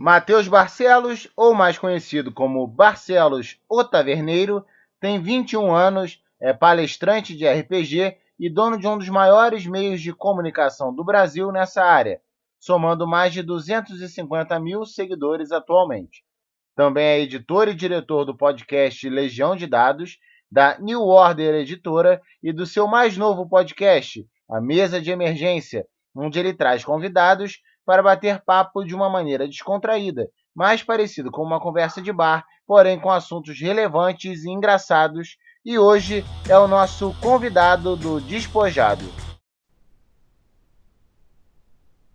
Matheus Barcelos, ou mais conhecido como Barcelos o Taverneiro, tem 21 anos, é palestrante de RPG e dono de um dos maiores meios de comunicação do Brasil nessa área, somando mais de 250 mil seguidores atualmente. Também é editor e diretor do podcast Legião de Dados, da New Order Editora e do seu mais novo podcast, A Mesa de Emergência, onde ele traz convidados para bater papo de uma maneira descontraída, mais parecido com uma conversa de bar, porém com assuntos relevantes e engraçados. E hoje é o nosso convidado do Despojado.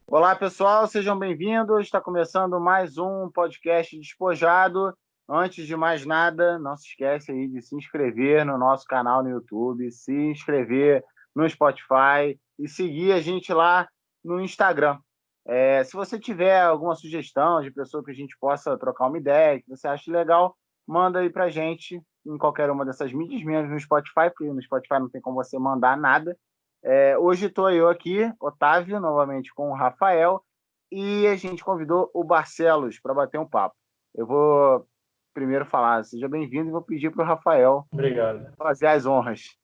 Olá, pessoal, sejam bem-vindos. Está começando mais um podcast Despojado. Antes de mais nada, não se esquece aí de se inscrever no nosso canal no YouTube, se inscrever no Spotify e seguir a gente lá no Instagram. Se você tiver alguma sugestão de pessoa que a gente possa trocar uma ideia, que você ache legal, manda aí pra gente em qualquer uma dessas mídias, menos no Spotify, porque no Spotify não tem como você mandar nada. Hoje estou eu aqui, Otávio, novamente com o Rafael, e a gente convidou o Barcelos para bater um papo. Eu vou primeiro falar, seja bem-vindo, e vou pedir para o Rafael fazer as honras.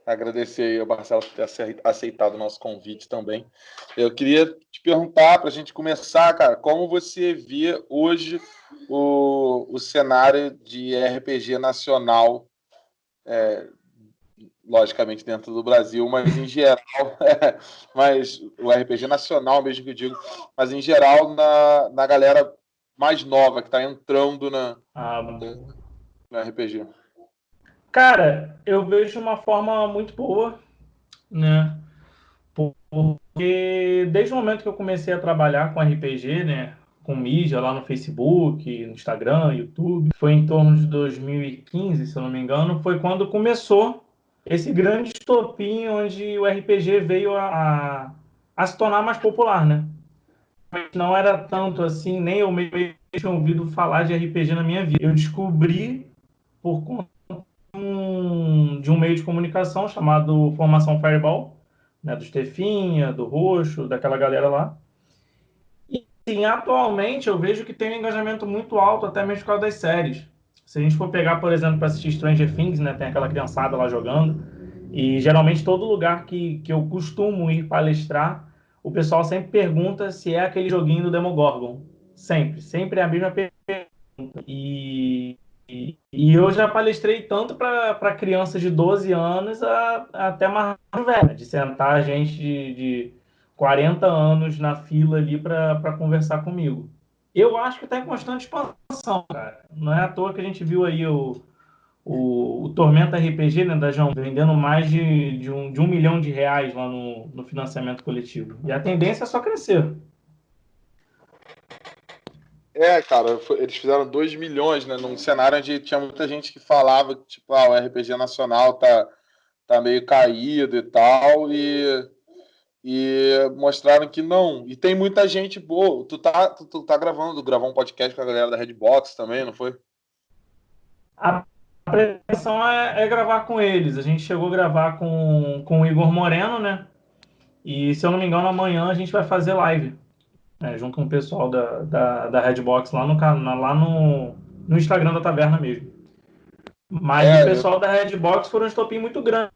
Agradecer aí ao Marcelo por ter aceitado o nosso convite também. Eu queria te perguntar, para a gente começar, cara, como você vê hoje o cenário de RPG nacional, logicamente dentro do Brasil, mas em geral, mas o RPG nacional mesmo que eu digo, mas em geral na galera mais nova que está entrando no RPG. Cara, eu vejo uma forma muito boa, né? Porque desde o momento que eu comecei a trabalhar com RPG, né? Com mídia lá no Facebook, no Instagram, YouTube, foi em torno de 2015, se eu não me engano, foi quando começou esse grande estopim onde o RPG veio a se tornar mais popular, né? Não era tanto assim, nem eu mesmo tinha ouvido falar de RPG na minha vida. Eu descobri por conta de um meio de comunicação chamado Formação Fireball, né, do Stefinha, do Roxo, daquela galera lá. E sim, atualmente eu vejo que tem um engajamento muito alto, até mesmo por causa das séries. Se a gente for pegar, por exemplo, para assistir Stranger Things, né, tem aquela criançada lá jogando, e geralmente todo lugar que eu costumo ir palestrar, o pessoal sempre pergunta se é aquele joguinho do Demogorgon. Sempre é a mesma pergunta. E eu já palestrei tanto para crianças de 12 anos até mais velha, de sentar gente de 40 anos na fila ali para conversar comigo. Eu acho que está em constante expansão, cara. Não é à toa que a gente viu aí o Tormenta RPG, né, da João, vendendo mais de um milhão de reais lá no financiamento coletivo. E a tendência é só crescer. Cara, eles fizeram 2 milhões, né? Num cenário onde tinha muita gente que falava que, tipo, o RPG nacional tá meio caído e tal, e mostraram que não. E tem muita gente boa. Tu tá gravou um podcast com a galera da Redbox também, não foi? A pretensão é gravar com eles. A gente chegou a gravar com o Igor Moreno, né? E, se eu não me engano, amanhã a gente vai fazer live, né, junto com o pessoal da Redbox lá no Instagram da taverna mesmo. Mas o pessoal da Redbox foi um estopim muito grande,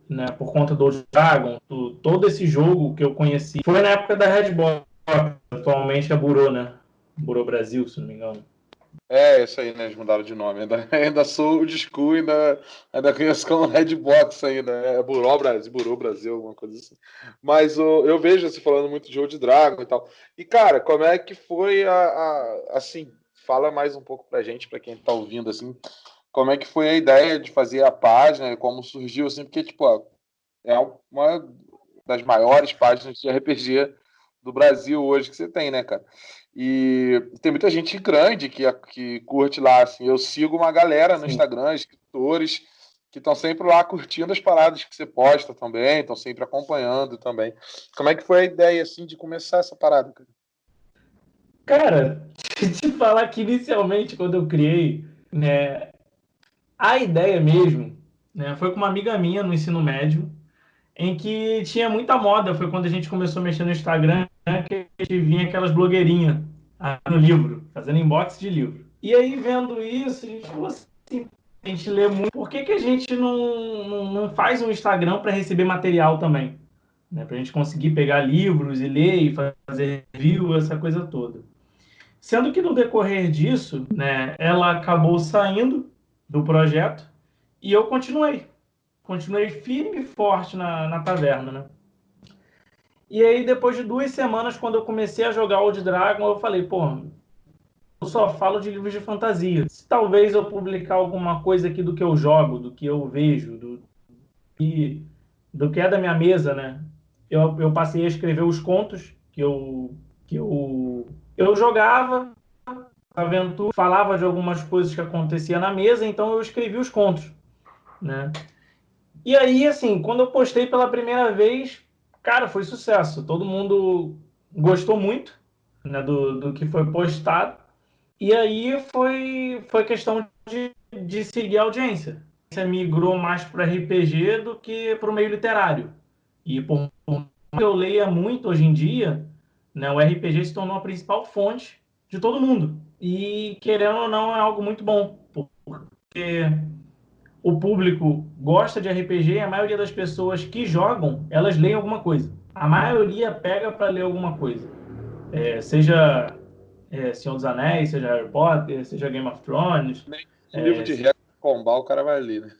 né, por conta do Dragon, todo esse jogo que eu conheci. Foi na época da Redbox, atualmente é Burô, né? Burô Brasil, se não me engano. Isso aí, né? Eles mudaram de nome. Ainda sou o Discu, ainda conheço como Redbox ainda. É Burô Brasil, alguma coisa assim. Mas eu vejo você falando muito de jogo de Dragon e tal. E, cara, como é que foi assim, fala mais um pouco pra gente, pra quem tá ouvindo, assim, como é que foi a ideia de fazer a página, como surgiu, assim, porque, tipo, é uma das maiores páginas de RPG do Brasil hoje que você tem, né, cara? E tem muita gente grande que curte lá, assim. Eu sigo uma galera no Instagram, escritores, que estão sempre lá curtindo as paradas que você posta também, estão sempre acompanhando também. Como é que foi a ideia, assim, de começar essa parada, cara? Cara, te falar que inicialmente, quando eu criei, né, a ideia mesmo, né, foi com uma amiga minha no ensino médio. em que tinha muita moda. Foi quando a gente começou a mexer no Instagram, né, que a gente vinha aquelas blogueirinhas no livro, fazendo inbox de livro. E aí, vendo isso, a gente falou assim, a gente lê muito, por que a gente não faz um Instagram para receber material também? Né, para a gente conseguir pegar livros e ler e fazer review, essa coisa toda. Sendo que no decorrer disso, né, ela acabou saindo do projeto e eu continuei firme e forte na taverna, né? E aí, depois de 2 semanas, quando eu comecei a jogar Old Dragon, eu falei, pô, eu só falo de livros de fantasia. Se talvez eu publicar alguma coisa aqui do que eu jogo, do que eu vejo, do que é da minha mesa, né? Eu passei a escrever os contos que eu jogava, aventura, falava de algumas coisas que acontecia na mesa, então eu escrevi os contos, né? E aí, assim, quando eu postei pela primeira vez, cara, foi sucesso. Todo mundo gostou muito, né, do que foi postado. E aí foi questão de seguir a audiência. Você migrou mais para RPG do que para o meio literário. E por mais que eu leia muito hoje em dia, né, o RPG se tornou a principal fonte de todo mundo. E, querendo ou não, é algo muito bom, porque o público gosta de RPG e a maioria das pessoas que jogam, elas leem alguma coisa. A maioria pega para ler alguma coisa. Seja Senhor dos Anéis, seja Harry Potter, seja Game of Thrones. Nem livro de regra combar, o cara vai ler, né?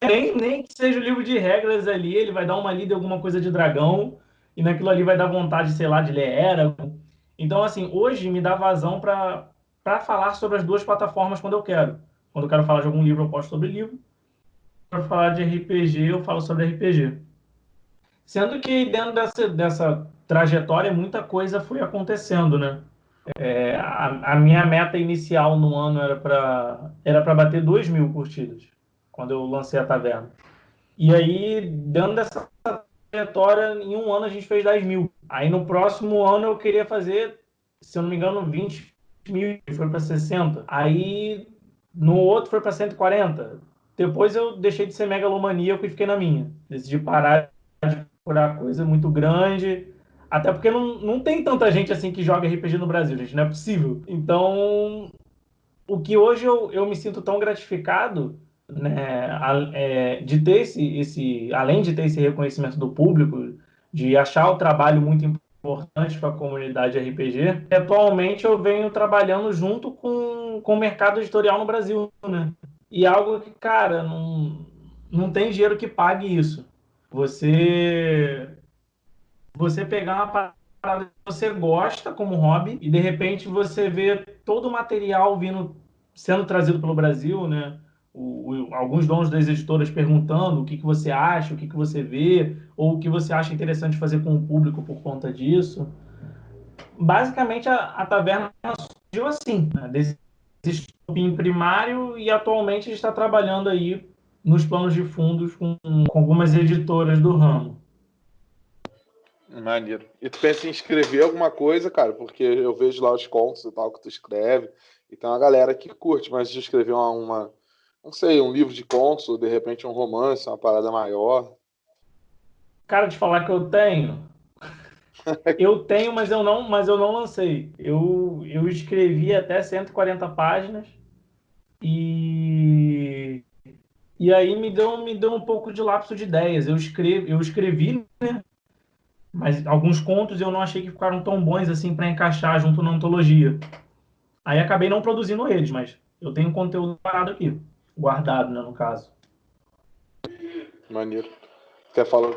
Nem que seja o livro de regras ali, ele vai dar uma lida em alguma coisa de dragão, e naquilo ali vai dar vontade, sei lá, de ler Eragon. Então, assim, hoje me dá vazão para falar sobre as duas plataformas quando eu quero. Quando eu quero falar de algum livro, eu posto sobre livro. Para falar de RPG, eu falo sobre RPG. Sendo que dentro dessa trajetória, muita coisa foi acontecendo, né? A minha meta inicial no ano era para bater 2.000 curtidas, quando eu lancei a taverna. E aí, dentro dessa trajetória, em um ano a gente fez 10.000. Aí no próximo ano eu queria fazer, se eu não me engano, 20.000, foi para 60. Aí no outro foi para 140. Depois eu deixei de ser megalomaníaco e fiquei na minha. Decidi parar de procurar coisa muito grande. Até porque não tem tanta gente assim que joga RPG no Brasil, gente. Não é possível. Então, o que hoje eu me sinto tão gratificado, né, de ter além de ter esse reconhecimento do público, de achar o trabalho muito importante para a comunidade RPG, atualmente eu venho trabalhando junto com o mercado editorial no Brasil, né? E algo que, cara, não tem dinheiro que pague isso. Você pegar uma parada que você gosta como hobby e de repente você vê todo o material sendo trazido pelo Brasil, né? Alguns donos das editoras perguntando o que você acha, o que você vê, ou o que você acha interessante fazer com o público por conta disso. Basicamente, a taverna surgiu assim, né? Desse estopim primário, e atualmente a gente está trabalhando aí nos planos de fundos com algumas editoras do ramo. Maneiro. E tu pensa em escrever alguma coisa, cara? Porque eu vejo lá os contos e tal que tu escreve. E tem uma galera que curte, mas de escrever não sei, um livro de contos, ou de repente um romance, uma parada maior. Cara, de falar que eu tenho, mas eu não lancei. Eu escrevi até 140 páginas e, e aí me deu um pouco de lapso de ideias. Eu escrevi, né? Mas alguns contos eu não achei que ficaram tão bons assim para encaixar junto na antologia. Aí acabei não produzindo eles, mas eu tenho conteúdo parado aqui, guardado, né, no caso. Maneiro. Quer falar?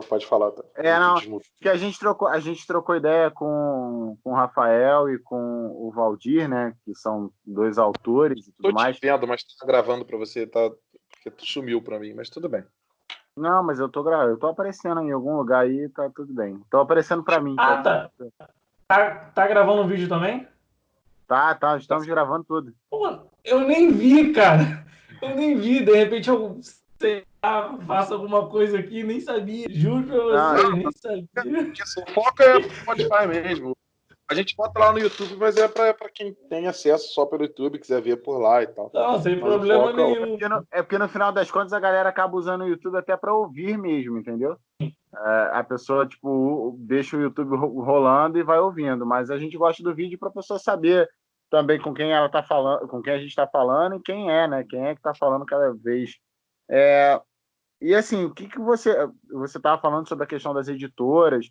Pode falar, tá? Não, que a gente trocou ideia com o Rafael e com o Valdir, né? Que são dois autores e tudo mais. Tô te vendo, mas tá gravando pra você, tá? Porque tu sumiu pra mim, mas tudo bem. Não, mas eu tô aparecendo em algum lugar aí, tá tudo bem. Tô aparecendo pra mim. Ah, tá. Tá gravando um vídeo também? Tá, estamos gravando tudo. Pô, eu nem vi, cara. Eu nem vi. De repente eu, sei lá, faço alguma coisa aqui, nem sabia. Juro pra vocês, nem sabia. Porque foco é Spotify mesmo. A gente bota lá no YouTube, mas é pra quem tem acesso só pelo YouTube, quiser ver por lá e tal. Não, sem Mas problema o foco nenhum. É porque no final das contas a galera acaba usando o YouTube até para ouvir mesmo, entendeu? A pessoa, tipo, deixa o YouTube rolando e vai ouvindo, mas a gente gosta do vídeo para a pessoa saber também com quem ela tá falando, com quem a gente está falando e quem é, né? Quem é que está falando cada vez. E assim, o que você estava falando sobre a questão das editoras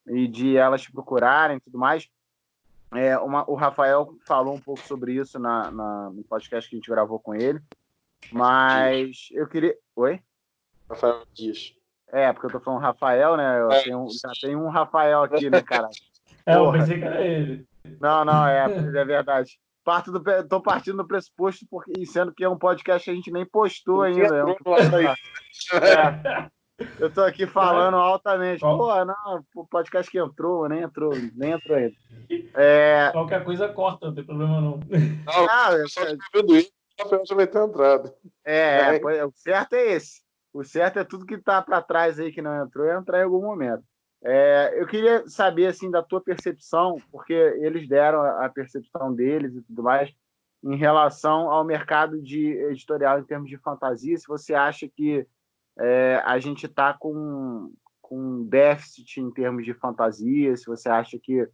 e de elas te procurarem e tudo mais. O Rafael falou um pouco sobre isso no podcast que a gente gravou com ele, mas eu queria... Oi? Rafael Dias. Porque eu tô falando Rafael, né? Já tem um Rafael aqui, né, cara? Eu pensei que era ele. Não, é verdade. Tô partindo do pressuposto, sendo que é um podcast que a gente nem postou ainda. Eu tô aqui falando altamente. Não, o podcast que entrou, nem entrou ainda. Qualquer coisa corta, não tem problema não. Não, só que vendo isso, o Rafael já vai ter entrado. O certo é esse. O certo é tudo que tá para trás aí que não entrou, entrar em algum momento. Eu queria saber, assim, da tua percepção, porque eles deram a percepção deles e tudo mais, em relação ao mercado de editorial em termos de fantasia, se você acha que a gente está com déficit em termos de fantasia, se você acha que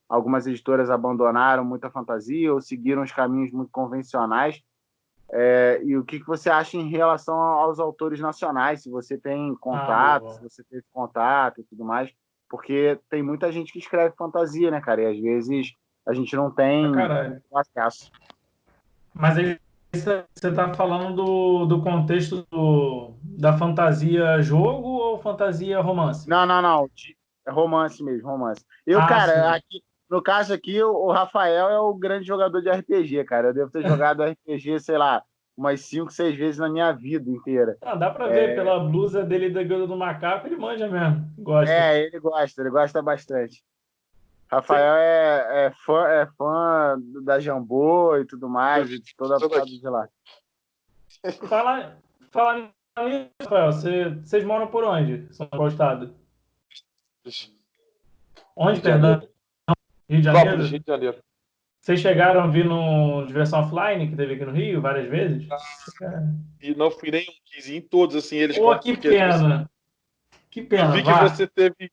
algumas editoras abandonaram muita fantasia ou seguiram os caminhos muito convencionais, e o que você acha em relação aos autores nacionais, se você tem contato, se você teve contato e tudo mais, porque tem muita gente que escreve fantasia, né, cara? E às vezes a gente não tem acesso. Mas aí você está falando do contexto da fantasia jogo ou fantasia romance? Não. É romance mesmo, romance. Aqui, no caso aqui, o Rafael é o grande jogador de RPG, cara. Eu devo ter jogado RPG, sei lá, umas 5, 6 vezes na minha vida inteira. Dá pra ver pela blusa dele da Guilda do Macaco, ele manja mesmo. Gosta. Ele gosta bastante. Rafael é fã da Jambô e tudo mais, de toda a parada de lá. Fala nisso, Rafael, vocês moram por onde? São Paulo Estado? Onde, perdão? Rio de Janeiro? Rio de Janeiro. Vocês chegaram a vir no Diversão Offline, que teve aqui no Rio, várias vezes? E não fui nem em todos, assim, eles... Que pena! Que pena, eu vi que você teve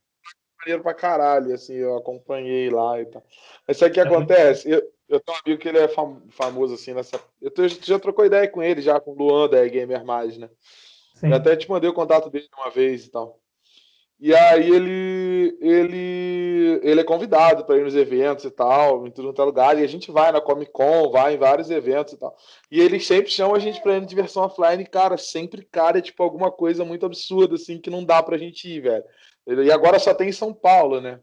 maneiro pra caralho, assim, eu acompanhei lá e tal. Mas sabe o que acontece? Eu tenho um amigo que ele é famoso, assim, já trocou ideia com ele, já com o Luan da Gamer Mais, né? Sim. Eu até te mandei o contato dele uma vez e tal. E aí ele é convidado para ir nos eventos e tal, em tudo lugar, e a gente vai na Comic Con, vai em vários eventos e tal. E ele sempre chama a gente para ir na Diversão Offline, cara, sempre, é tipo alguma coisa muito absurda, assim, que não dá pra gente ir, velho. E agora só tem em São Paulo, né?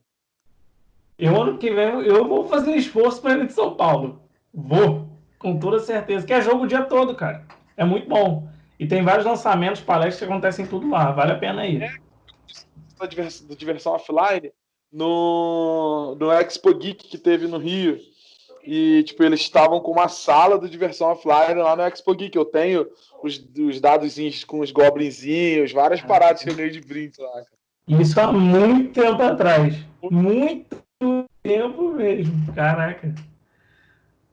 Ano que vem eu vou fazer um esforço para ir de São Paulo. Vou, com toda certeza, que é jogo o dia todo, cara. É muito bom. E tem vários lançamentos, palestras que acontecem tudo lá, vale a pena ir. Do Diversão Offline no Expo Geek que teve no Rio. E, tipo, eles estavam com uma sala do Diversão Offline lá no Expo Geek. Eu tenho os dadozinhos com os goblinzinhos, várias paradas que eu ganhei de brinde lá. Isso há muito tempo atrás. Muito tempo mesmo. Caraca.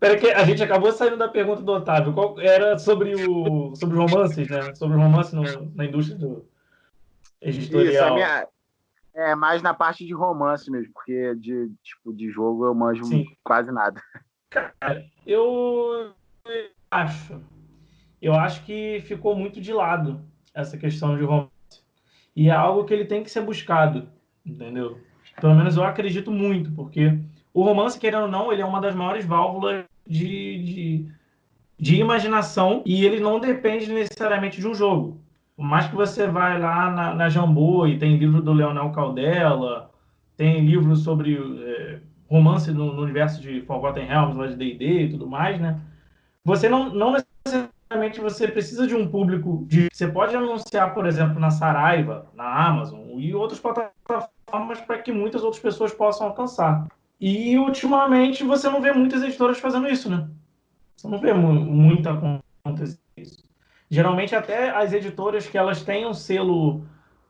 Pera que a gente acabou saindo da pergunta do Otávio. Qual era sobre romances, né? Sobre romance na indústria do editorial. Isso, mais na parte de romance mesmo, porque de jogo eu manjo quase nada. Cara, eu acho que ficou muito de lado essa questão de romance. E é algo que ele tem que ser buscado, entendeu? Pelo menos eu acredito muito, porque o romance, querendo ou não, ele é uma das maiores válvulas de imaginação e ele não depende necessariamente de um jogo. Por mais que você vai lá na Jambô e tem livro do Leonel Caldela, tem livro sobre romance no universo de Forgotten Realms, lá de D&D e tudo mais, né? Você não necessariamente você precisa de um público. Você pode anunciar, por exemplo, na Saraiva, na Amazon e outras plataformas para que muitas outras pessoas possam alcançar. E, ultimamente, você não vê muitas editoras fazendo isso, né? Você não vê muito acontecer isso. Geralmente, até as editoras que elas têm um selo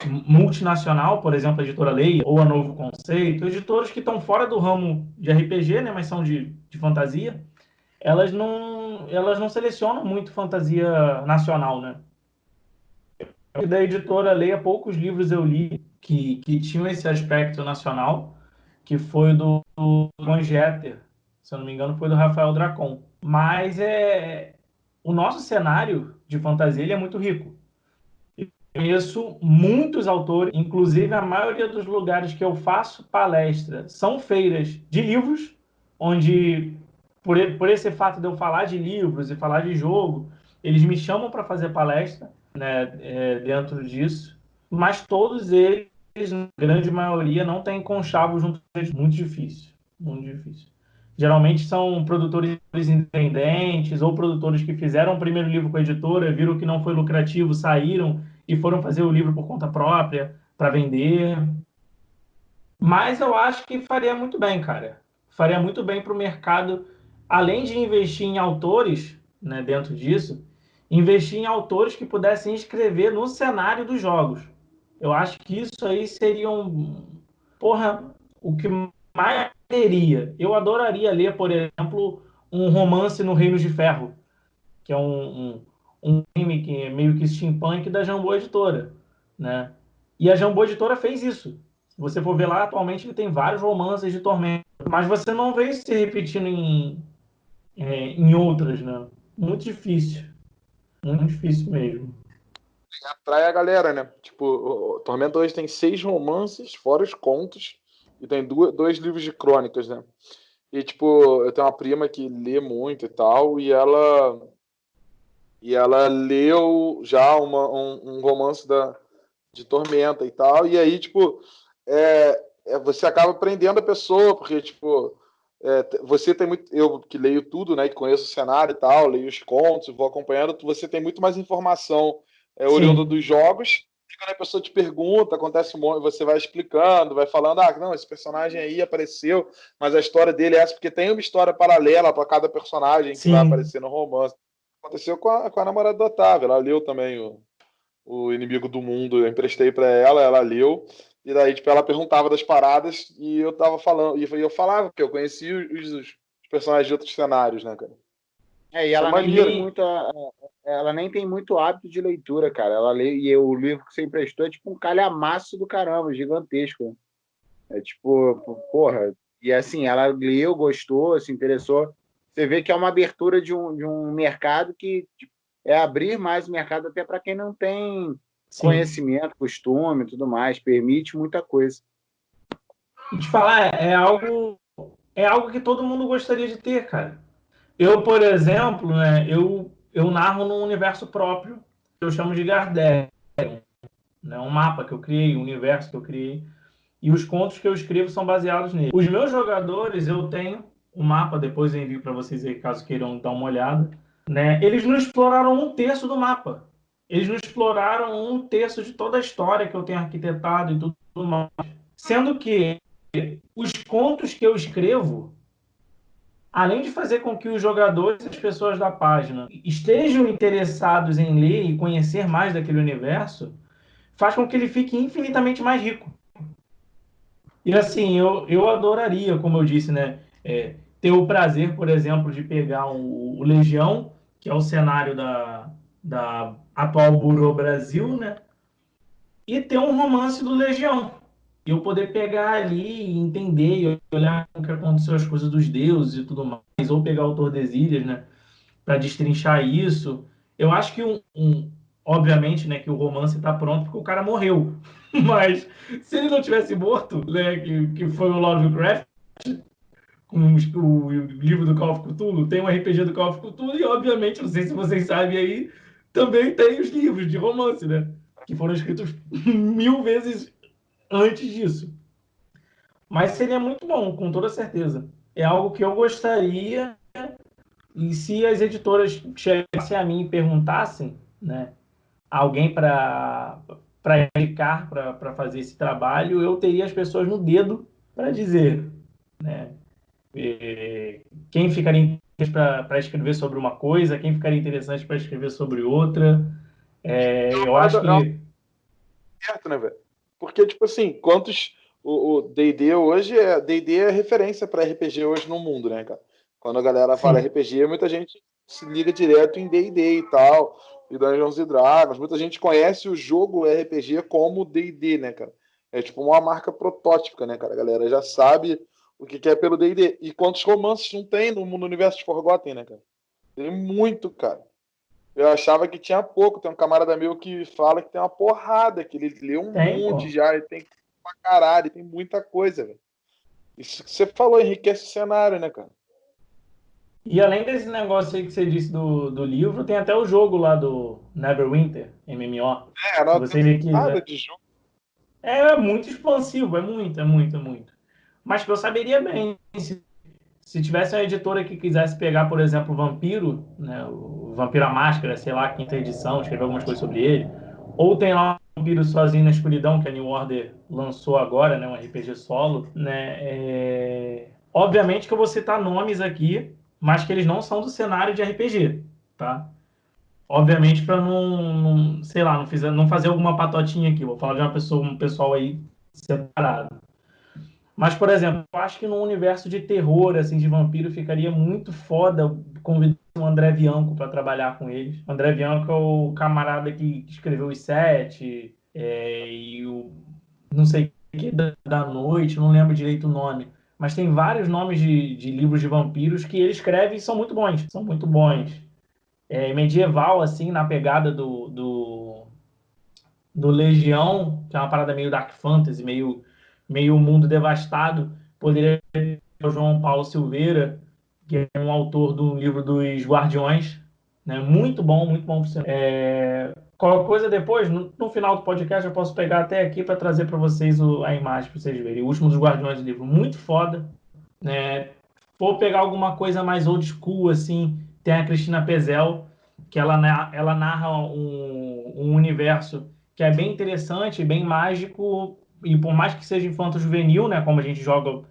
multinacional, por exemplo, a editora Leia ou a Novo Conceito, editoras que estão fora do ramo de RPG, né, mas são de fantasia, elas não selecionam muito fantasia nacional, né? Da editora Leia, poucos livros eu li que tinham esse aspecto nacional, que foi do Van Jeter, se eu não me engano, foi do Rafael Dracon. Mas o nosso cenário de fantasia ele é muito rico. Eu conheço muitos autores, inclusive a maioria dos lugares que eu faço palestra são feiras de livros, onde, por esse fato de eu falar de livros e falar de jogo, eles me chamam para fazer palestra, né, dentro disso, mas todos eles, na grande maioria, não têm conchavo junto a eles. Muito difícil, muito difícil. Geralmente são produtores independentes ou produtores que fizeram o primeiro livro com a editora, viram que não foi lucrativo, saíram e foram fazer o livro por conta própria para vender. Mas eu acho que faria muito bem, cara. Faria muito bem para o mercado, além de investir em autores, né, dentro disso, investir em autores que pudessem escrever no cenário dos jogos. Eu acho que isso aí seria porra, o que mais teria. Eu adoraria ler, por exemplo, um romance no Reino de Ferro, que é um anime que é meio que steampunk da Jambô Editora, né? E a Jambô Editora fez isso. Se você for ver lá, atualmente ele tem vários romances de Tormenta, mas você não vê isso se repetindo em outras, né? Muito difícil mesmo. Atrai a galera, né? Tipo, o Tormenta hoje tem 6 romances, fora os contos, e tem 2 livros de crônicas, né? E, tipo, eu tenho uma prima que lê muito e tal, e ela leu já um romance de Tormenta e tal, e aí, tipo, você acaba prendendo a pessoa, porque, tipo, você tem muito. Eu que leio tudo, né? Que conheço o cenário e tal, leio os contos, vou acompanhando, você tem muito mais informação oriunda Sim, dos jogos. E quando a pessoa te pergunta, acontece um monte, você vai explicando, vai falando, não, esse personagem aí apareceu, mas a história dele é essa, porque tem uma história paralela para cada personagem que vai sim. aparecer no romance. Aconteceu com a namorada do Otávio, ela leu também o Inimigo do Mundo, eu emprestei para ela leu, e daí, tipo, ela perguntava das paradas e eu tava falando, e eu falava que eu conhecia os personagens de outros cenários, né, cara? E Isso é ela nem tem maneiro. muita, ela nem tem muito hábito de leitura, cara. Ela lê, e o livro que você emprestou é tipo um calhamaço do caramba, gigantesco. É tipo, porra. E assim, ela leu, gostou, se interessou. Você vê que é uma abertura de um mercado que tipo, é abrir mais o mercado até para quem não tem Sim. conhecimento, costume e tudo mais. Permite muita coisa. E te falar, é algo que todo mundo gostaria de ter, cara. Eu, por exemplo, né, eu narro num universo próprio, que eu chamo de Gardé, né, um mapa que eu criei, um universo que eu criei, e os contos que eu escrevo são baseados nele. Os meus jogadores, eu tenho um mapa, depois eu envio para vocês aí, caso queiram dar uma olhada, né? Eles não exploraram um terço do mapa. Eles não exploraram um terço de toda a história que eu tenho arquitetado e tudo mais. Sendo que os contos que eu escrevo, além de fazer com que os jogadores e as pessoas da página estejam interessados em ler e conhecer mais daquele universo, faz com que ele fique infinitamente mais rico. E assim, eu adoraria, como eu disse, né, ter o prazer, por exemplo, de pegar o Legião, que é o cenário da atual Burô Brasil, né, e ter um romance do Legião. E eu poder pegar ali e entender, e olhar o que aconteceu, as coisas dos deuses e tudo mais, ou pegar o Tordesilhas, né, para destrinchar isso. Eu acho que obviamente, né, que o romance está pronto porque o cara morreu. Mas se ele não tivesse morto, né, que foi o Lovecraft, com o livro do Call of Cthulhu, tem um RPG do Call of Cthulhu e, obviamente, não sei se vocês sabem aí, também tem os livros de romance, né, que foram escritos 1000 vezes antes disso. Mas seria muito bom, com toda certeza. É algo que eu gostaria. E se as editoras chegassem a mim e perguntassem, né, alguém para indicar para fazer esse trabalho, eu teria as pessoas no dedo para dizer, né, quem ficaria interessante para escrever sobre uma coisa, quem ficaria interessante para escrever sobre outra. Eu acho É um que certo, né, velho? Porque, tipo assim, quantos. O D&D hoje D&D é referência para RPG hoje no mundo, né, cara? Quando a galera fala Sim. RPG, muita gente se liga direto em D&D e tal, e Dungeons and Dragons. Muita gente conhece o jogo RPG como D&D, né, cara? É tipo uma marca protótipa, né, cara? A galera já sabe o que é pelo D&D. E quantos romances não tem no universo de Forgotten, né, cara? Tem muito, cara. Eu achava que tinha pouco. Tem um camarada meu que fala que tem uma porrada, que ele leu um Tem, monte pô. já, e tem pra caralho, tem muita coisa, velho. Isso que você falou enriquece o cenário, né, cara? E além desse negócio aí que você disse do livro, tem até o jogo lá do Neverwinter, MMO. Se Não tem você nada quiser. de jogo. É muito expansivo, é muito. Mas que eu saberia bem, se tivesse uma editora que quisesse pegar, por exemplo, o Vampiro, né, o Vampiro à Máscara, sei lá, quinta edição, escrever algumas coisas sobre ele, ou tem lá o Vampiro Sozinho na Escuridão, que a New Order lançou agora, né, um RPG solo, né, obviamente que eu vou citar nomes aqui, mas que eles não são do cenário de RPG, tá? Obviamente para sei lá, não fazer alguma patotinha aqui, vou falar de uma pessoa, um pessoal aí separado. Mas, por exemplo, eu acho que no universo de terror, assim, de vampiro, ficaria muito foda convidar o André Bianco para trabalhar com eles. O André Bianco é o camarada que escreveu os Sete, e o não sei o que da noite, não lembro direito o nome. Mas tem vários nomes de livros de vampiros que ele escreve e são muito bons. São muito bons. Medieval, assim, na pegada do Legião, que é uma parada meio Dark Fantasy, meio mundo devastado, poderia ter o João Paulo Silveira, que é um autor do livro dos Guardiões, né? Muito bom. Qualquer coisa depois, no final do podcast, eu posso pegar até aqui para trazer para vocês a imagem para vocês verem. O Último dos Guardiões, livro muito foda, né? For pegar alguma coisa mais old school, assim, tem a Cristina Pezel, que ela narra um universo que é bem interessante, bem mágico, e por mais que seja infanto-juvenil, né, como a gente joga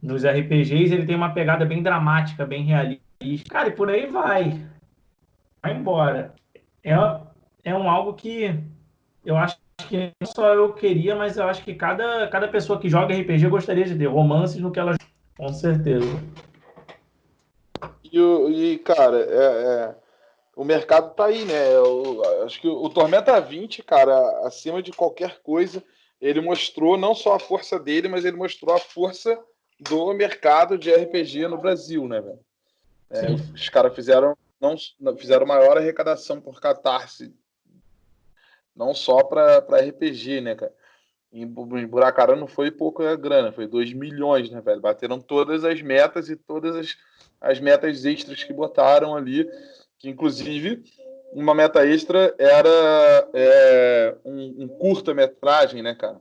nos RPGs, ele tem uma pegada bem dramática, bem realista. Cara, e por aí vai embora. É, é algo que eu acho que não só eu queria, mas eu acho que cada pessoa que joga RPG gostaria de ter romances no que ela joga. Com certeza. Cara, o mercado tá aí, né? Acho que o Tormenta 20, cara, acima de qualquer coisa, ele mostrou não só a força dele, mas ele mostrou a força do mercado de RPG no Brasil, né, velho? Sim. Os caras fizeram maior arrecadação por Catarse, não só para RPG, né, cara? Em Buracarã não foi pouca grana, foi 2 milhões, né, velho? Bateram todas as metas e todas as metas extras que botaram ali, que inclusive uma meta extra era um curta-metragem, né, cara?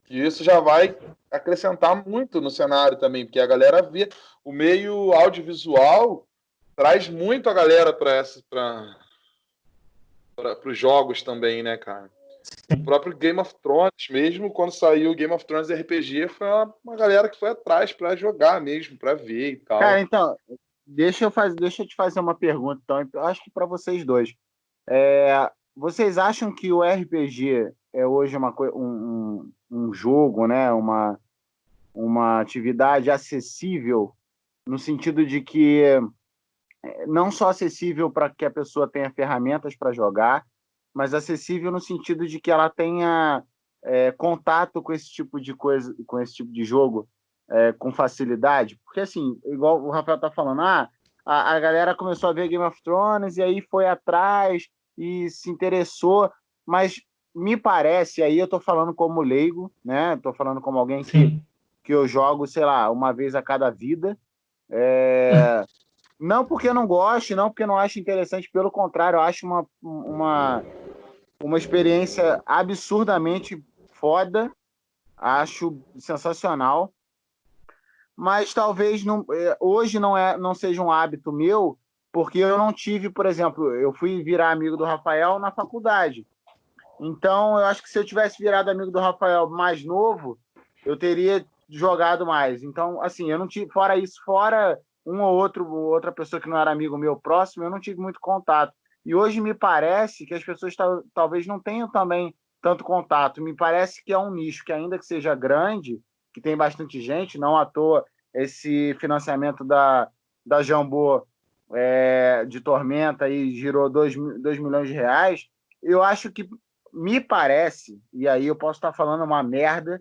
E isso já vai acrescentar muito no cenário também, porque a galera vê o meio audiovisual traz muito a galera para os jogos também, né, cara? O próprio Game of Thrones, mesmo quando saiu o Game of Thrones RPG, foi uma galera que foi atrás para jogar mesmo, para ver e Cara, tal. então, deixa eu te fazer uma pergunta, então, eu acho que para vocês dois. Vocês acham que o RPG é hoje um jogo, né? Uma atividade acessível, no sentido de que não só acessível para que a pessoa tenha ferramentas para jogar, mas acessível no sentido de que ela tenha contato com esse tipo de coisa, com esse tipo de jogo, com facilidade? Porque, assim, igual o Rafael tá falando, a galera começou a ver Game of Thrones e aí foi atrás e se interessou, mas me parece, aí eu tô falando como leigo, né? Tô falando como alguém Sim. que eu jogo, sei lá, uma vez a cada vida. Não porque eu não goste, não porque eu não acho interessante, pelo contrário, eu acho uma experiência absurdamente foda, acho sensacional, mas talvez hoje não seja um hábito meu, porque eu não tive, por exemplo, eu fui virar amigo do Rafael na faculdade. Então, eu acho que se eu tivesse virado amigo do Rafael mais novo, eu teria jogado mais. Então, assim, eu não tive, fora isso, fora outra pessoa que não era amigo meu próximo, eu não tive muito contato. E hoje me parece que as pessoas talvez não tenham também tanto contato. Me parece que é um nicho que, ainda que seja grande, que tem bastante gente, não à toa esse financiamento da Jambô de Tormenta aí girou 2 milhões de reais. Eu acho que, me parece, e aí eu posso estar falando uma merda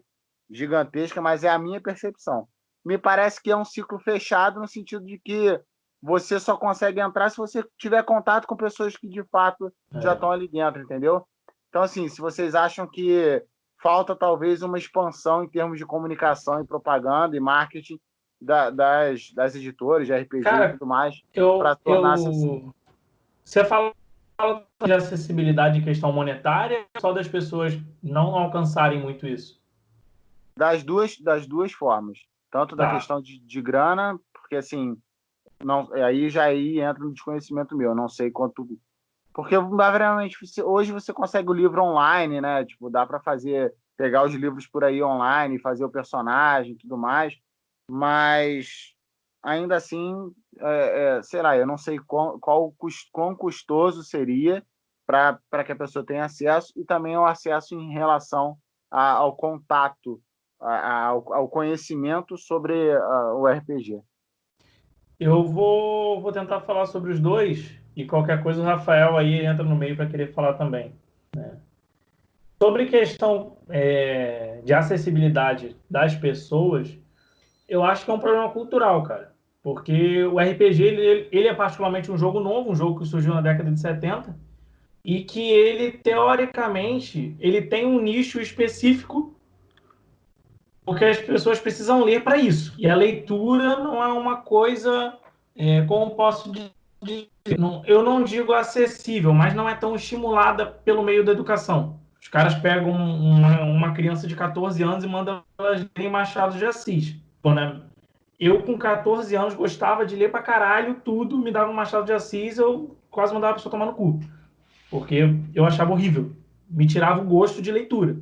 gigantesca, mas é a minha percepção. Me parece que é um ciclo fechado no sentido de que você só consegue entrar se você tiver contato com pessoas que de fato já estão ali dentro, entendeu? Então, assim, se vocês acham que falta talvez uma expansão em termos de comunicação e propaganda e marketing das editoras de RPG e Cara, tudo mais, para tornar acessível. Você fala de acessibilidade em questão monetária ou só das pessoas não alcançarem muito isso? Das duas formas. Tanto da questão de grana, porque assim, não, aí entra no desconhecimento meu, não sei quanto. Porque, realmente, hoje você consegue o livro online, né? Tipo, dá para pegar os livros por aí online, fazer o personagem e tudo mais, mas ainda assim, sei lá, eu não sei quão custoso seria para que a pessoa tenha acesso, e também o acesso em relação ao contato, ao conhecimento sobre o RPG. Eu vou tentar falar sobre os dois, e qualquer coisa o Rafael aí entra no meio para querer falar também, né? Sobre questão de acessibilidade das pessoas, eu acho que é um problema cultural, cara. Porque o RPG, ele é particularmente um jogo novo, um jogo que surgiu na década de 70, e que ele, teoricamente, ele tem um nicho específico, porque as pessoas precisam ler para isso. E a leitura não é uma coisa, como posso dizer, eu não digo acessível, mas não é tão estimulada pelo meio da educação. Os caras pegam uma criança de 14 anos e mandam ela ler Machado de Assis. Pô, né? Eu, com 14 anos, gostava de ler pra caralho tudo, me dava um Machado de Assis, eu quase mandava a pessoa tomar no cu. Porque eu achava horrível. Me tirava o gosto de leitura.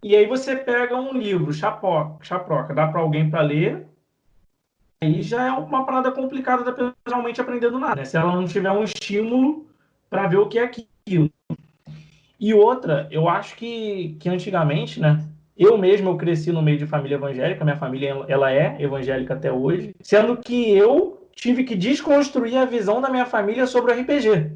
E aí você pega um livro, chaproca, dá para alguém para ler, aí já é uma parada complicada da pessoa realmente aprender do nada, né? Se ela não tiver um estímulo para ver o que é aquilo. E outra, eu acho que antigamente, né? Eu cresci no meio de família evangélica, minha família ela é evangélica até hoje, sendo que eu tive que desconstruir a visão da minha família sobre o RPG.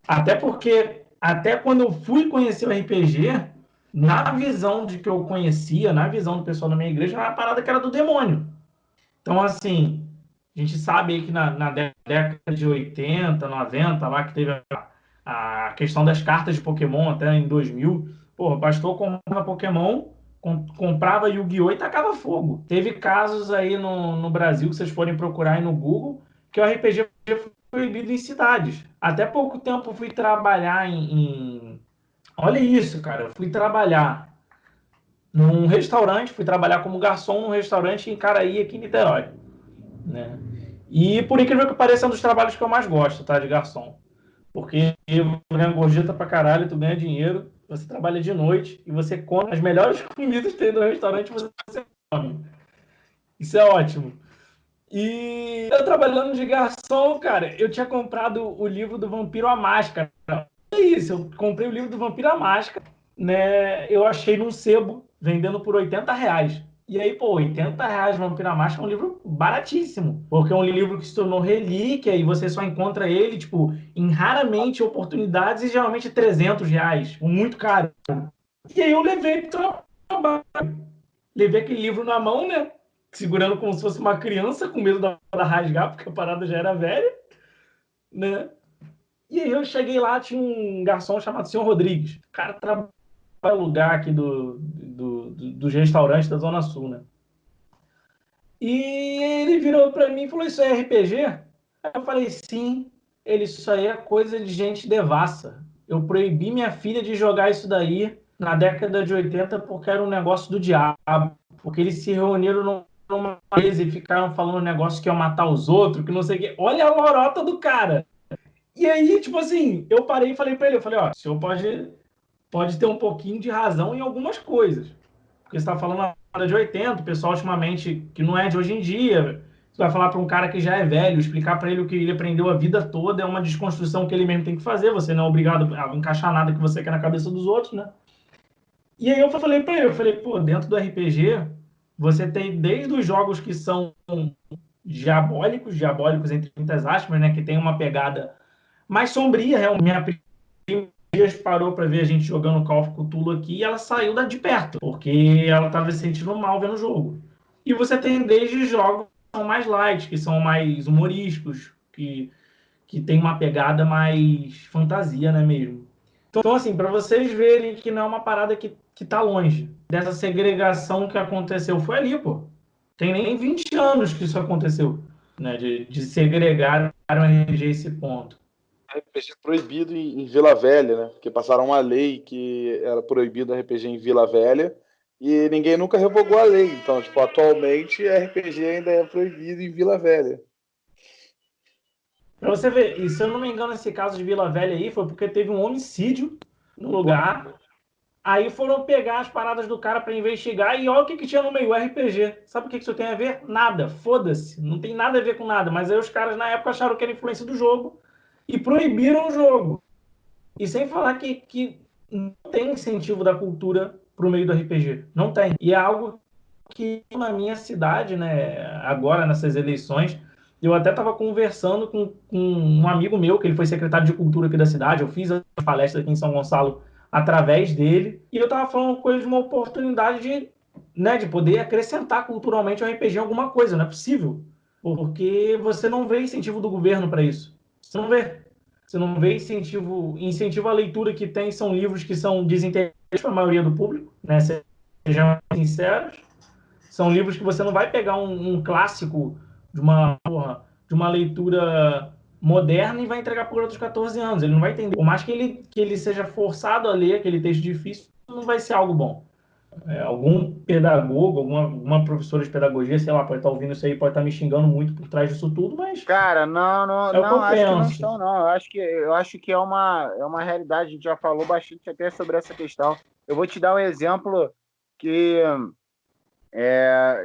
Até porque, até quando eu fui conhecer o RPG, na visão de que eu conhecia, na visão do pessoal da minha igreja, era uma parada que era do demônio. Então, assim, a gente sabe aí que na década de 80, 90, lá que teve a questão das cartas de Pokémon até em 2000, pô, bastou comprar Pokémon, comprava Yu-Gi-Oh! E tacava fogo. Teve casos aí no Brasil, que vocês forem procurar aí no Google, que o RPG foi proibido em cidades. Até pouco tempo eu fui trabalhar Olha isso, cara, eu fui trabalhar num restaurante, fui trabalhar como garçom num restaurante em Caraí, aqui em Niterói, né? E por incrível que pareça, é um dos trabalhos que eu mais gosto, tá, de garçom. Porque eu ganho gorjeta pra caralho, tu ganha dinheiro, você trabalha de noite e você come as melhores comidas que tem no restaurante, você come. Isso é ótimo. E eu trabalhando de garçom, cara, eu tinha comprado o livro do Vampiro à Máscara. É isso, eu comprei o livro do Vampiro à Máscara, né? Eu achei num sebo, vendendo por R$ 80. E aí, pô, R$ 80 Vampiro à Máscara é um livro baratíssimo, porque é um livro que se tornou relíquia e você só encontra ele, tipo, em raramente oportunidades e geralmente R$ 300, muito caro. E aí eu levei pro trabalho, levei aquele livro na mão, né? Segurando como se fosse uma criança, com medo da rasgar, porque a parada já era velha, né? E aí eu cheguei lá, tinha um garçom chamado Senhor Rodrigues. O cara trabalha no lugar aqui dos restaurantes da Zona Sul, né? E ele virou pra mim e falou, isso é RPG? Aí eu falei, sim. Ele, isso aí é coisa de gente devassa. Eu proibi minha filha de jogar isso daí na década de 80 porque era um negócio do diabo. Porque eles se reuniram numa mesa e ficaram falando um negócio que ia matar os outros, que não sei o quê. Olha a lorota do cara. E aí, tipo assim, eu parei e falei pra ele, eu falei, ó, o senhor pode ter um pouquinho de razão em algumas coisas. Porque você tá falando na década de 80, o pessoal ultimamente, que não é de hoje em dia, você vai falar para um cara que já é velho, explicar para ele o que ele aprendeu a vida toda, é uma desconstrução que ele mesmo tem que fazer, você não é obrigado a encaixar nada que você quer na cabeça dos outros, né? E aí eu falei para ele, pô, dentro do RPG, você tem desde os jogos que são diabólicos entre muitas aspas, né, que tem uma pegada mais sombria, realmente. Minha prima parou para ver a gente jogando Call of Cthulhu aqui e ela saiu de perto, porque ela estava se sentindo mal vendo o jogo. E você tem desde jogos que são mais light, que são mais humorísticos, que tem uma pegada mais fantasia, né, mesmo? Então, assim, para vocês verem que não é uma parada que tá longe. Dessa segregação que aconteceu foi ali, pô. Tem nem 20 anos que isso aconteceu, né? De segregar o RPG a esse ponto. RPG proibido em Vila Velha, né? Porque passaram uma lei que era proibido RPG em Vila Velha e ninguém nunca revogou a lei. Então, tipo, atualmente RPG ainda é proibido em Vila Velha. Pra você ver, e se eu não me engano, esse caso de Vila Velha aí foi porque teve um homicídio no lugar. Aí foram pegar as paradas do cara para investigar e olha o que tinha no meio, RPG. Sabe o que isso tem a ver? Nada, foda-se. Não tem nada a ver com nada. Mas aí os caras na época acharam que era influência do jogo e proibiram o jogo. E sem falar que não tem incentivo da cultura pro meio do RPG. Não tem. E é algo que na minha cidade, né, agora nessas eleições, eu até estava conversando com um amigo meu, que ele foi secretário de cultura aqui da cidade, eu fiz a palestra aqui em São Gonçalo através dele, e eu estava falando com ele de uma oportunidade de, né, de poder acrescentar culturalmente o RPG em alguma coisa, não é possível, porque você não vê incentivo do governo para isso, você não vê. Você não vê incentivo à leitura que tem, são livros que são desinteressantes para a maioria do público, né, sejamos sinceros. São livros que você não vai pegar um clássico de uma leitura moderna e vai entregar para o garoto de 14 anos. Ele não vai entender. Por mais que ele seja forçado a ler aquele texto difícil, não vai ser algo bom. Algum pedagogo, alguma professora de pedagogia, sei lá, pode estar ouvindo isso aí, pode estar me xingando muito por trás disso tudo, mas Cara, não, não, é o que não, eu acho que não penso. estão, não. Eu acho que é uma realidade. A gente já falou bastante até sobre essa questão. Eu vou te dar um exemplo que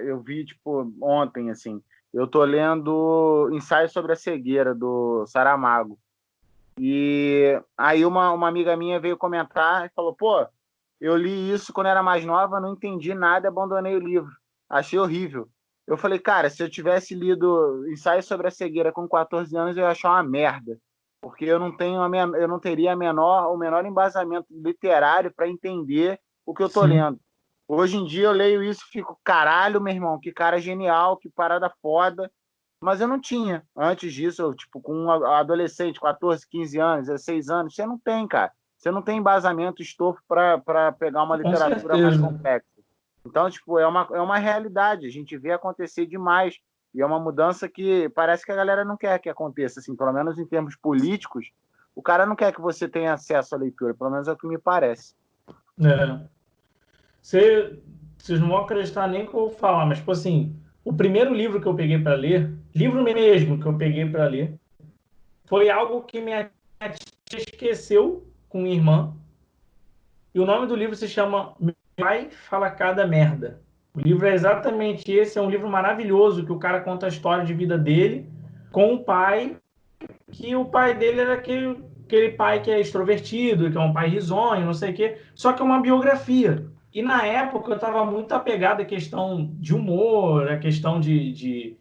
eu vi, tipo, ontem, assim. Eu tô lendo Ensaio sobre a Cegueira, do Saramago. E aí uma amiga minha veio comentar e falou, pô, eu li isso quando era mais nova, não entendi nada e abandonei o livro. Achei horrível. Eu falei, cara, se eu tivesse lido Ensaio sobre a Cegueira com 14 anos, eu ia achar uma merda. Porque eu não teria o menor embasamento literário para entender o que eu tô Sim, lendo. Hoje em dia eu leio isso e fico, caralho, meu irmão, que cara genial, que parada foda. Mas eu não tinha. Antes disso, eu, tipo, com um adolescente, 14, 15 anos, 16 anos, você não tem, cara. Você não tem embasamento, estofo para pegar uma com literatura mais certeza. complexa. Então, tipo, é uma realidade. A gente vê acontecer demais. E é uma mudança que parece que a galera não quer que aconteça, assim, pelo menos em termos políticos. O cara não quer que você tenha acesso à leitura, pelo menos é o que me parece. É. Vocês não vão acreditar nem que eu vou falar, mas, tipo assim, o primeiro livro que eu peguei para ler, livro mesmo que eu peguei para ler, foi algo que minha tia esqueceu com minha irmã. E o nome do livro se chama Meu Pai Fala Cada Merda. O livro é exatamente esse, é um livro maravilhoso que o cara conta a história de vida dele com o pai, que o pai dele era aquele pai que é extrovertido, que é um pai risonho, não sei o quê, só que é uma biografia. E na época eu estava muito apegado à questão de humor, à questão de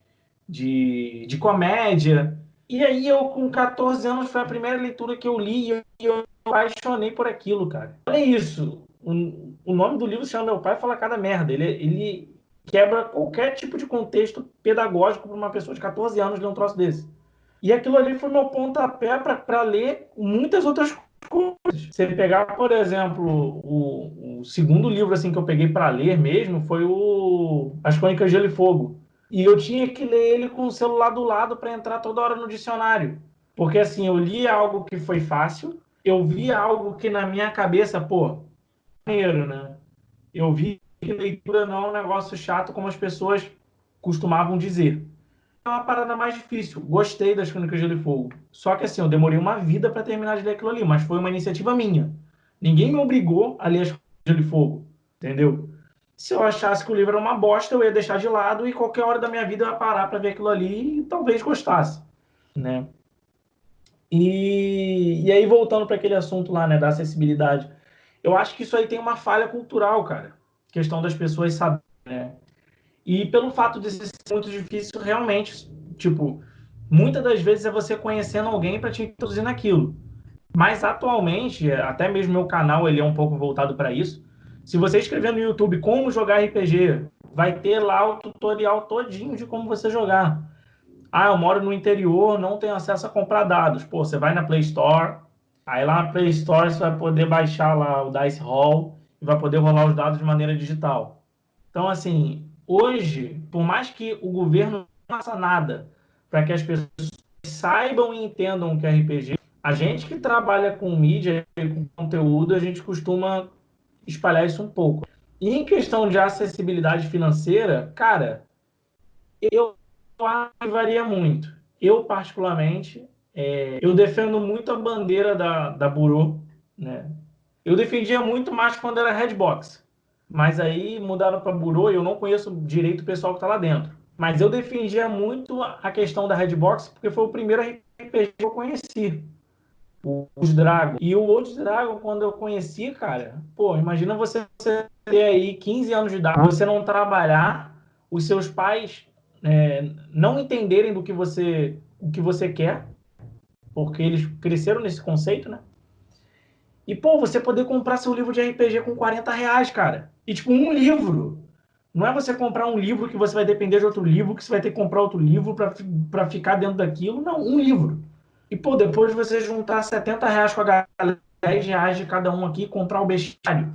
comédia. E aí eu, com 14 anos, foi a primeira leitura que eu li e eu apaixonei por aquilo, cara. Olha isso. O nome do livro se chama Meu Pai Fala Cada Merda. Ele quebra qualquer tipo de contexto pedagógico para uma pessoa de 14 anos ler um troço desse. E aquilo ali foi meu pontapé para ler muitas outras coisas. Você pegar, por exemplo, o segundo livro assim que eu peguei para ler mesmo foi As Crônicas de Gelo e Fogo. E eu tinha que ler ele com o celular do lado para entrar toda hora no dicionário. Porque assim, eu li algo que foi fácil, eu vi algo que na minha cabeça, pô, maneiro, né? Eu vi que leitura não é um negócio chato como as pessoas costumavam dizer. É uma parada mais difícil. Gostei das Crônicas de Gelo e Fogo. Só que assim, eu demorei uma vida para terminar de ler aquilo ali, mas foi uma iniciativa minha. Ninguém me obrigou a ler as Crônicas de Gelo e Fogo, entendeu? Se eu achasse que o livro era uma bosta, eu ia deixar de lado e qualquer hora da minha vida eu ia parar para ver aquilo ali e talvez gostasse, né? E aí voltando para aquele assunto lá, né, da acessibilidade. Eu acho que isso aí tem uma falha cultural, cara. Questão das pessoas saberem, né? E pelo fato de ser muito difícil, realmente, tipo, muitas das vezes é você conhecendo alguém para te introduzir naquilo. Mas atualmente, até mesmo meu canal, ele é um pouco voltado para isso. Se você escrever no YouTube como jogar RPG, vai ter lá o tutorial todinho de como você jogar. Ah, eu moro no interior, não tenho acesso a comprar dados. Pô, você vai na Play Store, aí lá na Play Store você vai poder baixar lá o Dice Hall e vai poder rolar os dados de maneira digital. Então, assim, hoje, por mais que o governo não faça nada para que as pessoas saibam e entendam o que é RPG, a gente que trabalha com mídia e com conteúdo, a gente costuma espalhar isso um pouco. E em questão de acessibilidade financeira, cara, eu acho que varia muito. Eu, particularmente, eu defendo muito a bandeira da Burô, né? Eu defendia muito mais quando era Redbox, mas aí mudaram para Burô e eu não conheço direito o pessoal que está lá dentro. Mas eu defendia muito a questão da Redbox porque foi o primeiro RPG que eu conheci, o Old Dragon. E o Old Dragon, quando eu conheci, cara, pô, imagina você ter aí 15 anos de idade, você não trabalhar, os seus pais não entenderem o que você quer, porque eles cresceram nesse conceito, né? E, pô, você poder comprar seu livro de RPG com R$ 40, cara. E, tipo, um livro. Não é você comprar um livro que você vai depender de outro livro, que você vai ter que comprar outro livro para ficar dentro daquilo. Não, um livro. E, pô, depois você juntar R$ 70 com a galera, R$ 10 de cada um aqui e comprar o bestiário.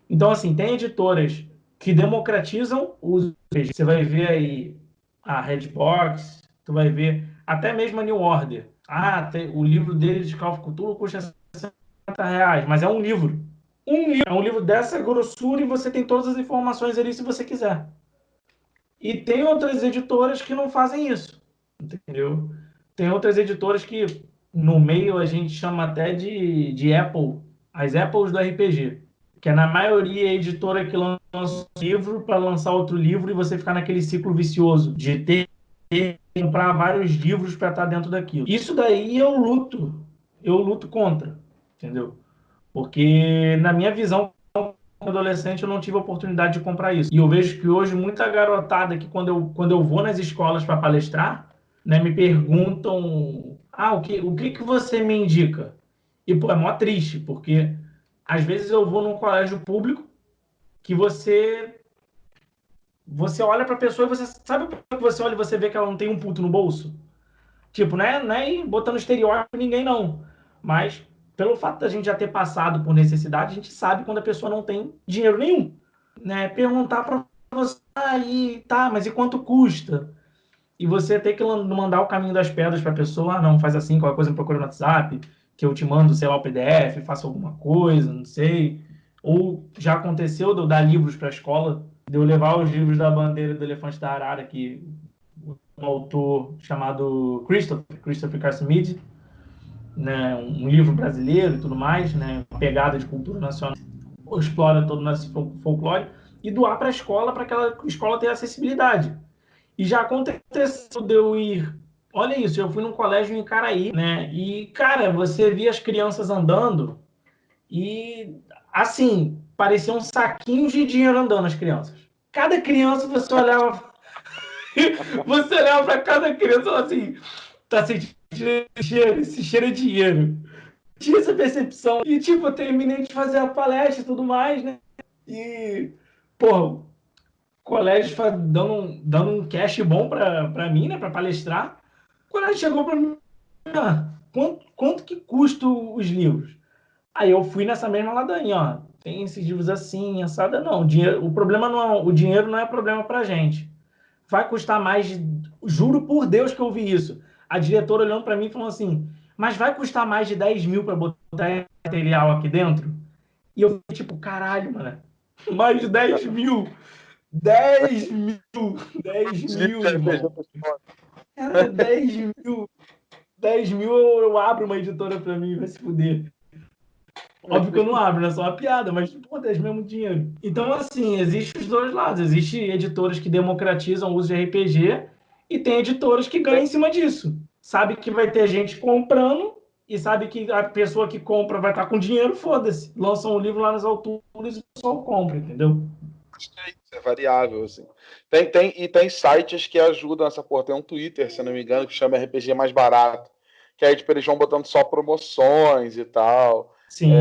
Então, assim, tem editoras que democratizam o uso do RPG. Você vai ver aí a Redbox, tu vai ver até mesmo a New Order. Ah, o livro dele de Call of Cthulhu custa R$ 60, mas é um livro. É um livro dessa grossura e você tem todas as informações ali se você quiser. E tem outras editoras que não fazem isso, entendeu? Tem outras editoras que no meio a gente chama até de Apple, as Apples do RPG, que é na maioria a editora que lança um livro para lançar outro livro e você ficar naquele ciclo vicioso de ter que comprar vários livros para estar dentro daquilo. Isso daí eu luto contra, entendeu? Porque, na minha visão, como adolescente, eu não tive a oportunidade de comprar isso. E eu vejo que hoje muita garotada que, quando eu vou nas escolas para palestrar, né, me perguntam: ah, o que você me indica? E, pô, é mó triste, porque às vezes eu vou num colégio público que você olha para a pessoa e você sabe que você olha e você vê que ela não tem um puto no bolso? Tipo, né? Não é ir botando estereótipo ninguém, não. Mas, pelo fato da gente já ter passado por necessidade, a gente sabe quando a pessoa não tem dinheiro nenhum. Né? Perguntar para você, aí, tá, mas e quanto custa? E você ter que mandar o caminho das pedras para a pessoa, ah, não, faz assim, qualquer coisa me procura no WhatsApp, que eu te mando, sei lá, o PDF, faça alguma coisa, não sei. Ou já aconteceu de eu dar livros para a escola, de eu levar os livros da Bandeira do Elefante da Arara, que um autor chamado Christopher Carson-Mead, né, um livro brasileiro e tudo mais, né, uma pegada de cultura nacional, explora todo o nosso folclore, e doar para a escola, para aquela escola ter acessibilidade. E já aconteceu de eu ir, olha isso, eu fui num colégio em Caraí, né, e, cara, você via as crianças andando e, assim, pareciam saquinhos de dinheiro andando as crianças. Cada criança você olhava para cada criança e falava assim, tá sentindo esse cheiro é dinheiro. Tinha essa percepção. E, tipo, eu terminei de fazer a palestra e tudo mais, né? E, pô, colégio dando um cash bom pra mim, né? Pra palestrar. O colégio chegou pra mim, ah, quanto que custam os livros? Aí eu fui nessa mesma ladainha, ó. Tem esses livros assim, assada, não. O problema não é, o dinheiro não é problema pra gente. Vai custar mais, juro por Deus que eu vi isso. A diretora olhando para mim e falando assim, mas vai custar mais de 10 mil para botar material aqui dentro? E eu fiquei tipo, caralho, mano, mais de 10 mil, 10 mil, 10 mil, irmão. Cara, 10 mil eu abro uma editora para mim, vai se fuder. Óbvio que eu não abro, né? Só uma piada, mas, pô, 10 mil é muito dinheiro. Então, assim, existem os dois lados. Existem editoras que democratizam o uso de RPG e tem editoras que ganham em cima disso. Sabe que vai ter gente comprando e sabe que a pessoa que compra vai estar com dinheiro, foda-se. Lançam um livro lá nas alturas e o pessoal compra, entendeu? Acho que é variável, assim. Tem sites que ajudam essa porra. Tem um Twitter, se não me engano, que chama RPG Mais Barato. Que aí, tipo, eles vão botando só promoções e tal,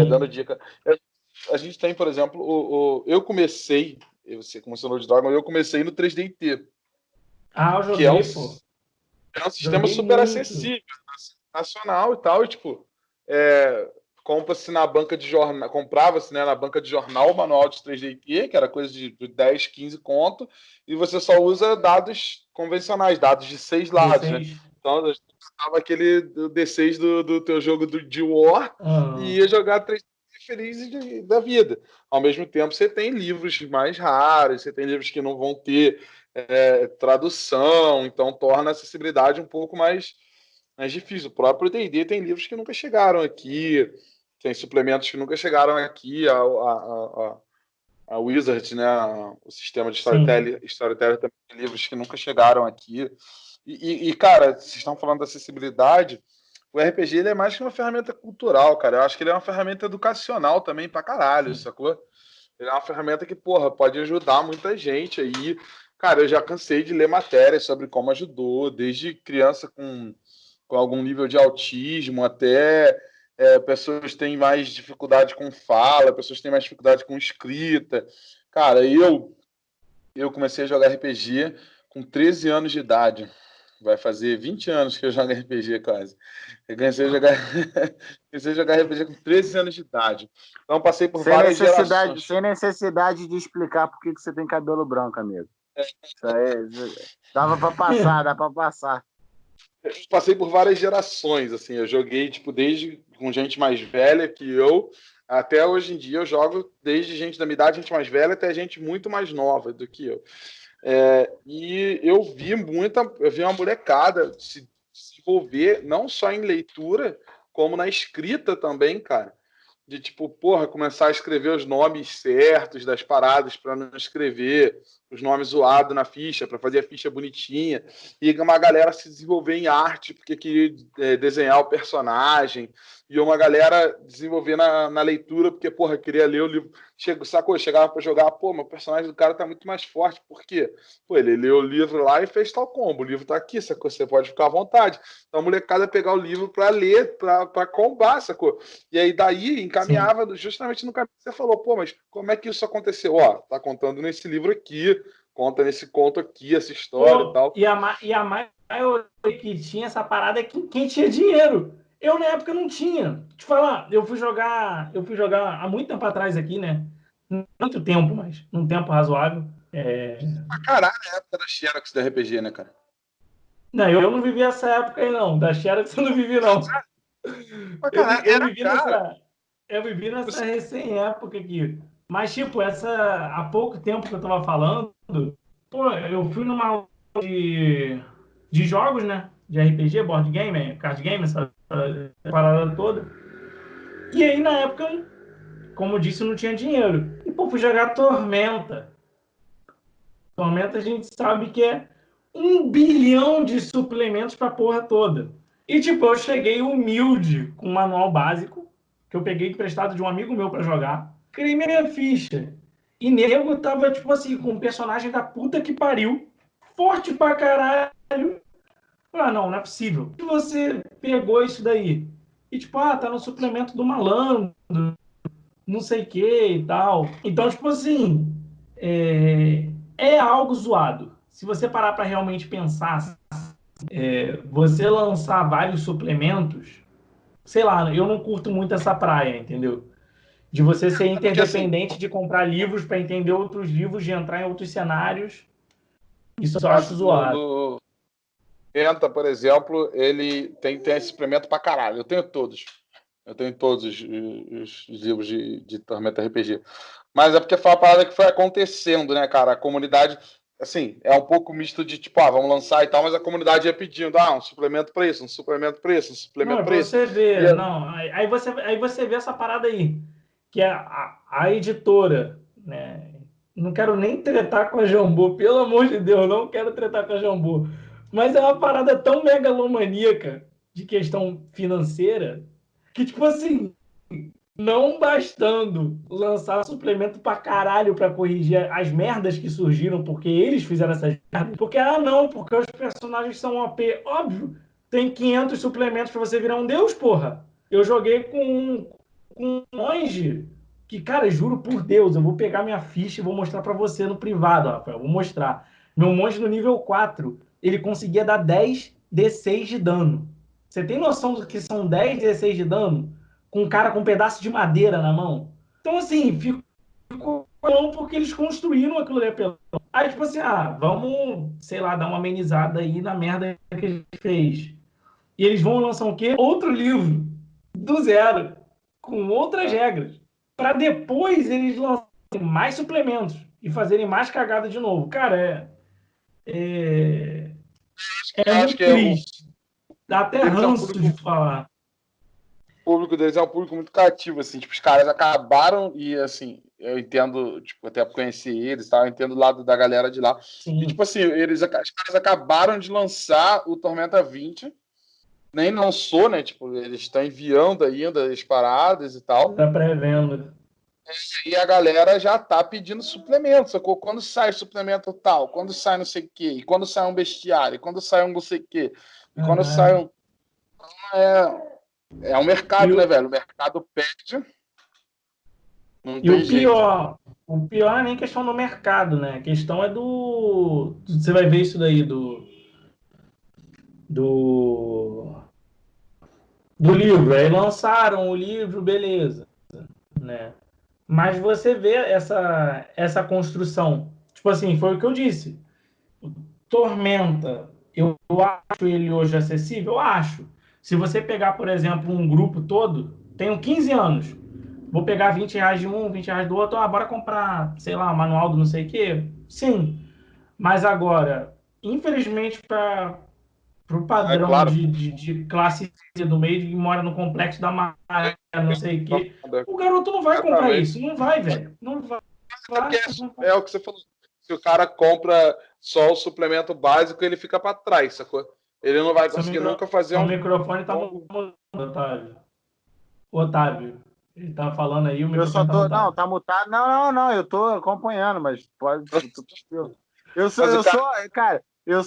dando Sim. dica. A gente tem, por exemplo, eu comecei, você começou no Dogma, eu comecei no 3DT, Ah, eu que é um, joguei, pô. é um sistema Joguei super muito. acessível, nacional e tal, e, tipo, compra-se na banca de jornal, comprava-se, né, na banca de jornal o manual de 3DT, que era coisa de 10, 15 conto, e você só usa dados convencionais, dados de 6 lados, né? 16. Então, eu tava aquele D6 do teu jogo de War e Ah, ia jogar 3D feliz da vida. Ao mesmo tempo, você tem livros mais raros, você tem livros que não vão ter tradução, então torna a acessibilidade um pouco mais difícil. O próprio D&D tem livros que nunca chegaram aqui, tem suplementos que nunca chegaram aqui, a Wizard, né, o sistema de sim. storytelling também tem livros que nunca chegaram aqui. Cara, vocês estão falando da acessibilidade, o RPG ele é mais que uma ferramenta cultural, cara. Eu acho que ele é uma ferramenta educacional também pra caralho, Sim. sacou? Ele é uma ferramenta que, porra, pode ajudar muita gente aí. Cara, eu já cansei de ler matérias sobre como ajudou, desde criança com algum nível de autismo até pessoas têm mais dificuldade com fala, pessoas têm mais dificuldade com escrita. Cara, eu comecei a jogar RPG com 13 anos de idade. Vai fazer 20 anos que eu jogo RPG quase. Eu comecei a jogar, comecei a jogar RPG com 13 anos de idade. Então passei por várias gerações. Sem necessidade de explicar por que você tem cabelo branco, amigo. Isso aí, dava pra passar, dá pra passar. Eu passei por várias gerações, assim. Eu joguei tipo desde com gente mais velha que eu, até hoje em dia eu jogo desde gente da minha idade, gente mais velha, até gente muito mais nova do que eu. E eu vi uma molecada se envolver não só em leitura, como na escrita também, cara. De tipo, porra, começar a escrever os nomes certos das paradas para não escrever os nomes zoados na ficha, para fazer a ficha bonitinha. E uma galera se desenvolver em arte, porque queria desenhar o personagem. E uma galera desenvolver na leitura, porque, porra, queria ler o livro. Sacou? Chegava para jogar, pô, mas o personagem do cara tá muito mais forte. Por quê? Pô, ele leu o livro lá e fez tal combo. O livro tá aqui, sacou? Você pode ficar à vontade. Então a molecada pegar o livro para ler, para combar, sacou? E aí daí Sim. encaminhava justamente no caminho que você falou, pô, mas como é que isso aconteceu? Ó, tá contando nesse livro aqui, conta nesse conto aqui, essa história e Pô, tal. e a maioria que tinha essa parada é quem tinha dinheiro. Eu, na época, não tinha. Te falar, eu fui jogar há muito tempo atrás aqui, né? Muito tempo, mas num tempo razoável. Ah, caralho, a época da Xerox do RPG, né, cara? Não, eu não vivi essa época aí, não. Da Xerox eu não vivi, não. Ah, caralho, Eu era vivi cara. eu vivi nessa Você... recém-época aqui. Mas, tipo, há pouco tempo que eu tava falando, pô, eu fui numa aula de jogos, né? De RPG, board game, card game, essa parada toda. E aí, na época, como eu disse, eu não tinha dinheiro. E, pô, fui jogar Tormenta. Tormenta a gente sabe que é 1 bilhão de suplementos pra porra toda. E, tipo, eu cheguei humilde com um manual básico, que eu peguei emprestado de um amigo meu pra jogar. Criei minha ficha. E nego tava, tipo assim, com um personagem da puta que pariu. Forte pra caralho. Ah, não é possível. E você pegou isso daí? E, tipo, tá no suplemento do malandro, não sei o que e tal. Então, tipo assim, é algo zoado. Se você parar para realmente pensar, você lançar vários suplementos, sei lá, eu não curto muito essa praia, entendeu? De você ser É porque assim, interdependente de comprar livros para entender outros livros, de entrar em outros cenários. Isso eu acho caso zoado. do Penta, por exemplo, ele tem esse suplemento pra caralho. Eu tenho todos. Eu tenho todos os livros de Tormenta RPG. Mas é porque foi uma parada que foi acontecendo, né, cara? A comunidade, assim, é um pouco misto de tipo, vamos lançar e tal, mas a comunidade ia pedindo, um suplemento pra isso, um suplemento pra isso, um Não, suplemento é pra pra isso. você E ver, não. Aí você vê essa parada aí, que é a editora, né? Não quero nem tretar com a Jambô, pelo amor de Deus, não quero tretar com a Jambô. Mas é uma parada tão megalomaníaca de questão financeira Que, tipo assim, não bastando lançar suplemento pra caralho pra corrigir as merdas que surgiram porque eles fizeram essas merdas. Porque, não, porque os personagens são OP. Óbvio, tem 500 suplementos pra você virar um deus, porra. Eu joguei com um monge que, cara, juro por Deus, eu vou pegar minha ficha e vou mostrar pra você no privado, Rafael. Vou mostrar. Meu monge no nível 4, ele conseguia dar 10 D6 de dano. Você tem noção do que são 10 D6 de dano? Com um cara com um pedaço de madeira na mão. Então, assim, ficou bom porque eles construíram aquilo ali apelão. Aí, tipo assim, vamos, sei lá, dar uma amenizada aí na merda que a gente fez. E eles vão lançar o quê? Outro livro, do zero, com outras regras. Para depois eles lançarem mais suplementos e fazerem mais cagada de novo. Cara, é Acho muito que triste. Dá até eles é um ranço de falar. O público deles é um público muito cativo, assim, tipo, os caras acabaram e, assim, eu entendo, tipo, até por conhecer eles, tá? Eu entendo o lado da galera de lá. Sim. E, tipo assim, os caras acabaram de lançar o Tormenta 20, nem lançou, né? Tipo, eles estão enviando ainda as paradas e tal. Tá pré-venda. E a galera já tá pedindo suplemento, sacou? Quando sai suplemento tal, quando sai não sei o quê, e quando sai um bestiário, e quando sai um não sei o quê, e quando sai um... É um mercado, né, velho? O mercado pede. Não E tem o jeito. pior não é nem questão do mercado, né? A questão é do... Você vai ver isso daí do livro. Aí lançaram o livro, beleza, né? Mas você vê essa construção. Tipo assim, foi o que eu disse. Tormenta, eu acho ele hoje acessível? Eu acho. Se você pegar, por exemplo, um grupo todo, tenho 15 anos, vou pegar R$ 20 de um, R$ 20 do outro, bora comprar, sei lá, manual do não sei o quê? Sim. Mas agora, infelizmente, para o padrão Claro. de classe do meio que mora no complexo da Maré, não sei o quê, o garoto não vai comprar isso. Não vai, velho. Não vai. É o que você falou. Se o cara compra só o suplemento básico, ele fica para trás, sacou? Ele não vai conseguir nunca fazer O microfone tá mutado, Otávio. Otávio, ele tá falando aí, o Eu só microfone tá tô. mutado. Não, tá mutado. Não, eu tô acompanhando, mas pode. Cara, eu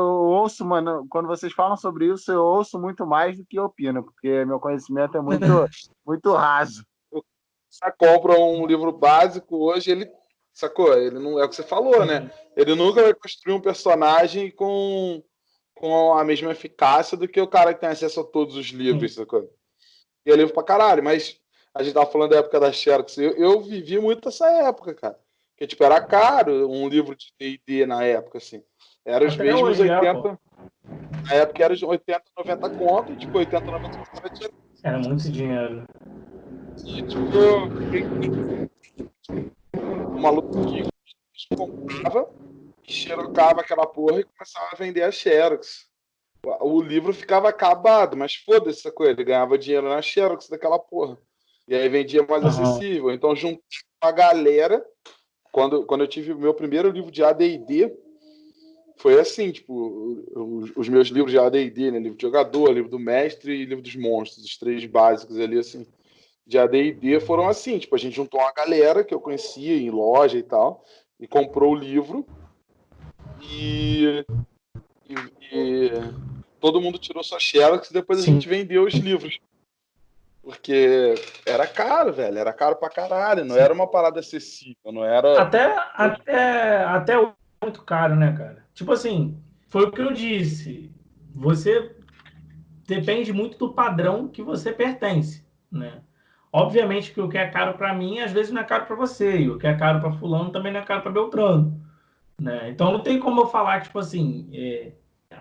ouço, mano, quando vocês falam sobre isso, eu ouço muito mais do que eu opino, porque meu conhecimento é muito, muito raso. Você compra um livro básico hoje, ele. Sacou? Ele não é o que você falou, né? Ele nunca vai construir um personagem com a mesma eficácia do que o cara que tem acesso a todos os livros, sacou? E é livro pra caralho, mas a gente tava falando da época da Xerox. Eu vivi muito essa época, cara. Porque, tipo, era caro um livro de D&D na época, assim. Era os Até mesmos hoje, 80. Na época era 80, 90 conto, e, tipo, 80, 90 conto tinha. Era muito dinheiro. E, tipo, o maluco que comprava, xerocava aquela porra e começava a vender a Xerox. O livro ficava acabado, mas foda-se essa coisa. Ele ganhava dinheiro na Xerox daquela porra. E aí vendia mais acessível. Então, juntou a galera. Quando eu tive o meu primeiro livro de AD&D, foi assim, tipo, os meus livros de AD&D, né? Livro de jogador, livro do mestre e livro dos monstros, os três básicos ali, assim, de AD&D foram assim, tipo, a gente juntou uma galera que eu conhecia em loja e tal, e comprou o livro e todo mundo tirou sua Xerox e depois a gente vendeu os livros. Porque era caro, velho. Era caro pra caralho. Não era uma parada acessível. Não era. Até muito caro, né, cara? Tipo assim, foi o que eu disse. Você depende muito do padrão que você pertence, né? Obviamente que o que é caro para mim, às vezes não é caro para você. E o que é caro para fulano também não é caro para Beltrano, né? Então não tem como eu falar que, tipo assim,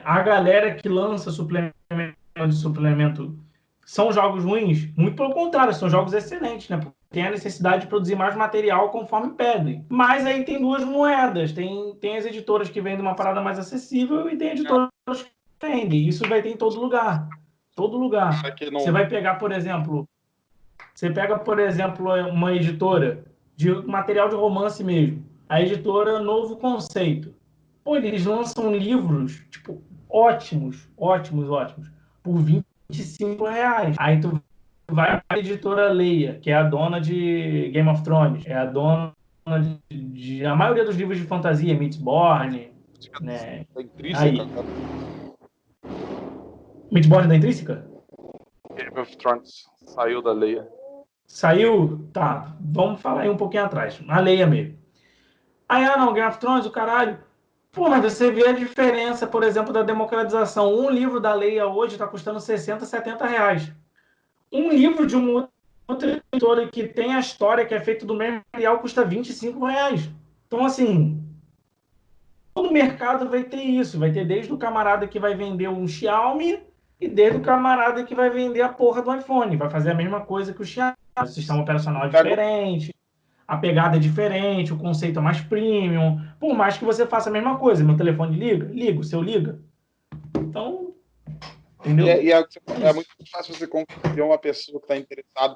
a galera que lança suplemento são jogos ruins? Muito pelo contrário, são jogos excelentes, né? Porque tem a necessidade de produzir mais material conforme pedem. Mas aí tem duas moedas. Tem as editoras que vendem uma parada mais acessível e tem editoras que vendem. Isso vai ter em todo lugar. Todo lugar. Você vai pegar, por exemplo... Você pega, por exemplo, uma editora de material de romance mesmo. A editora Novo Conceito. Pô, eles lançam livros, tipo, ótimos, por R$ 25. Aí tu vai para a editora Leia, que é a dona de Game of Thrones, é a dona de a maioria dos livros de fantasia, Mistborn, né? Da Intrínseca, Aí, cara. Mistborn da Intrínseca? Game of Thrones saiu da Leia. Saiu, tá, vamos falar aí um pouquinho atrás, a Leia mesmo. Aí, não, Game of Thrones, o caralho. Pô, mas você vê a diferença, por exemplo, da democratização. Um livro da Leia hoje está custando 60, 70 reais. Um livro de uma outra editora que tem a história, que é feito do mesmo material, custa 25 reais. Então, assim, todo mercado vai ter isso. Vai ter desde o camarada que vai vender um Xiaomi e desde o camarada que vai vender a porra do iPhone. Vai fazer a mesma coisa que o Xiaomi. O sistema operacional é diferente, a pegada é diferente, o conceito é mais premium. Por mais que você faça a mesma coisa, meu telefone liga, o seu liga. Então, entendeu? É muito fácil você convencer uma pessoa que está interessada.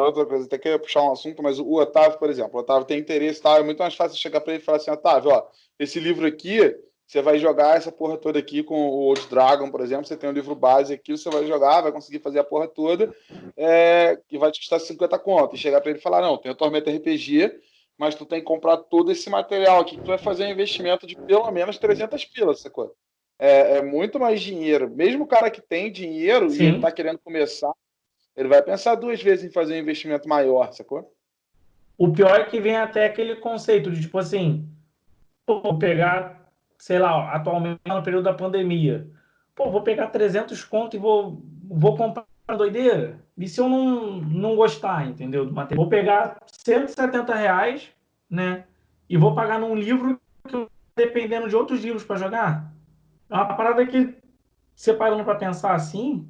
Outra coisa, até queria puxar um assunto, mas o Otávio, por exemplo, o Otávio tem interesse, tá? É muito mais fácil chegar para ele e falar assim, Otávio, ó, esse livro aqui, você vai jogar essa porra toda aqui com o Old Dragon, por exemplo, você tem um livro base aqui, você vai jogar, vai conseguir fazer a porra toda, e vai te custar 50 conto. E chegar para ele e falar, não, tem o Tormenta RPG, mas tu tem que comprar todo esse material aqui, que tu vai fazer um investimento de pelo menos 300 pilas, sacou? É muito mais dinheiro. Mesmo o cara que tem dinheiro e ele Sim. tá querendo começar, ele vai pensar 2 vezes em fazer um investimento maior, sacou? O pior é que vem até aquele conceito de, tipo assim, pô, vou pegar, sei lá, atualmente no período da pandemia, pô, vou pegar 300 conto e vou comprar uma doideira. E se eu não gostar, entendeu? Do material? Vou pegar 170 reais, né? E vou pagar num livro que eu tô dependendo de outros livros para jogar. É uma parada que, você parando para pensar assim,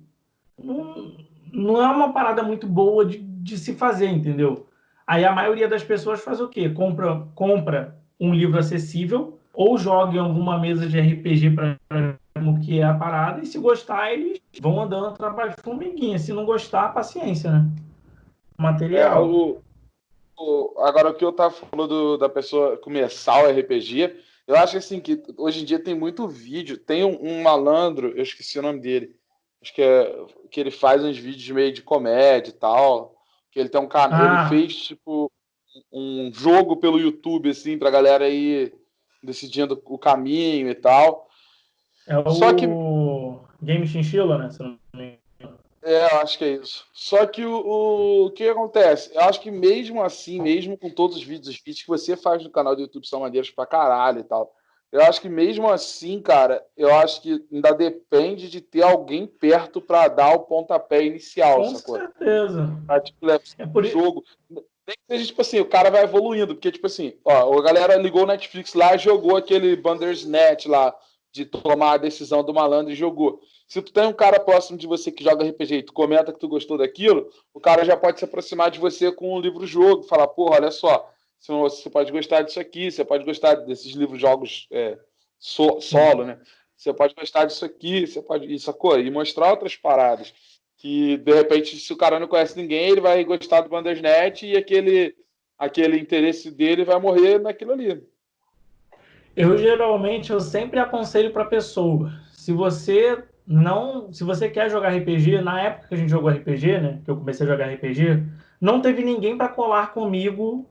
não, não é uma parada muito boa de se fazer, entendeu? Aí a maioria das pessoas faz o quê? Compra um livro acessível ou joga em alguma mesa de RPG para o que é a parada, e se gostar, eles vão andando trabalho de formiguinha. Se não gostar, paciência, né? É, Material. agora o que eu tava falando da pessoa começar o RPG, eu acho assim que hoje em dia tem muito vídeo. Tem um malandro, eu esqueci o nome dele. Acho que ele faz uns vídeos meio de comédia e tal. Que ele tem um canal, ele Ah, fez tipo um jogo pelo YouTube assim pra galera ir decidindo o caminho e tal. é Só que o Game Chinchilla, né? Se eu não me engano. eu acho que é isso. Só que o que acontece? Eu acho que mesmo assim, mesmo com todos os vídeos que você faz no canal do YouTube são maneiros pra caralho e tal. Eu acho que mesmo assim, cara, eu acho que ainda depende de ter alguém perto pra dar o pontapé inicial, Com sacou? certeza. Pra, tipo, levar É o por isso. jogo. Nem que seja, tipo assim, o cara vai evoluindo, porque, tipo assim, ó, a galera ligou o Netflix lá e jogou aquele Bandersnatch lá, de tomar a decisão do malandro e jogou. Se tu tem um cara próximo de você que joga RPG e tu comenta que tu gostou daquilo, o cara já pode se aproximar de você com um livro-jogo, falar, porra, olha só, você pode gostar disso aqui, você pode gostar desses livros-jogos solo, né? Você pode gostar disso aqui, você pode. Isso, e mostrar outras paradas. Que, de repente, se o cara não conhece ninguém, ele vai gostar do Bandersnatch e aquele interesse dele vai morrer naquilo ali. Eu sempre aconselho para pessoa, se você quer jogar RPG, na época que a gente jogou RPG, né, que eu comecei a jogar RPG, não teve ninguém para colar comigo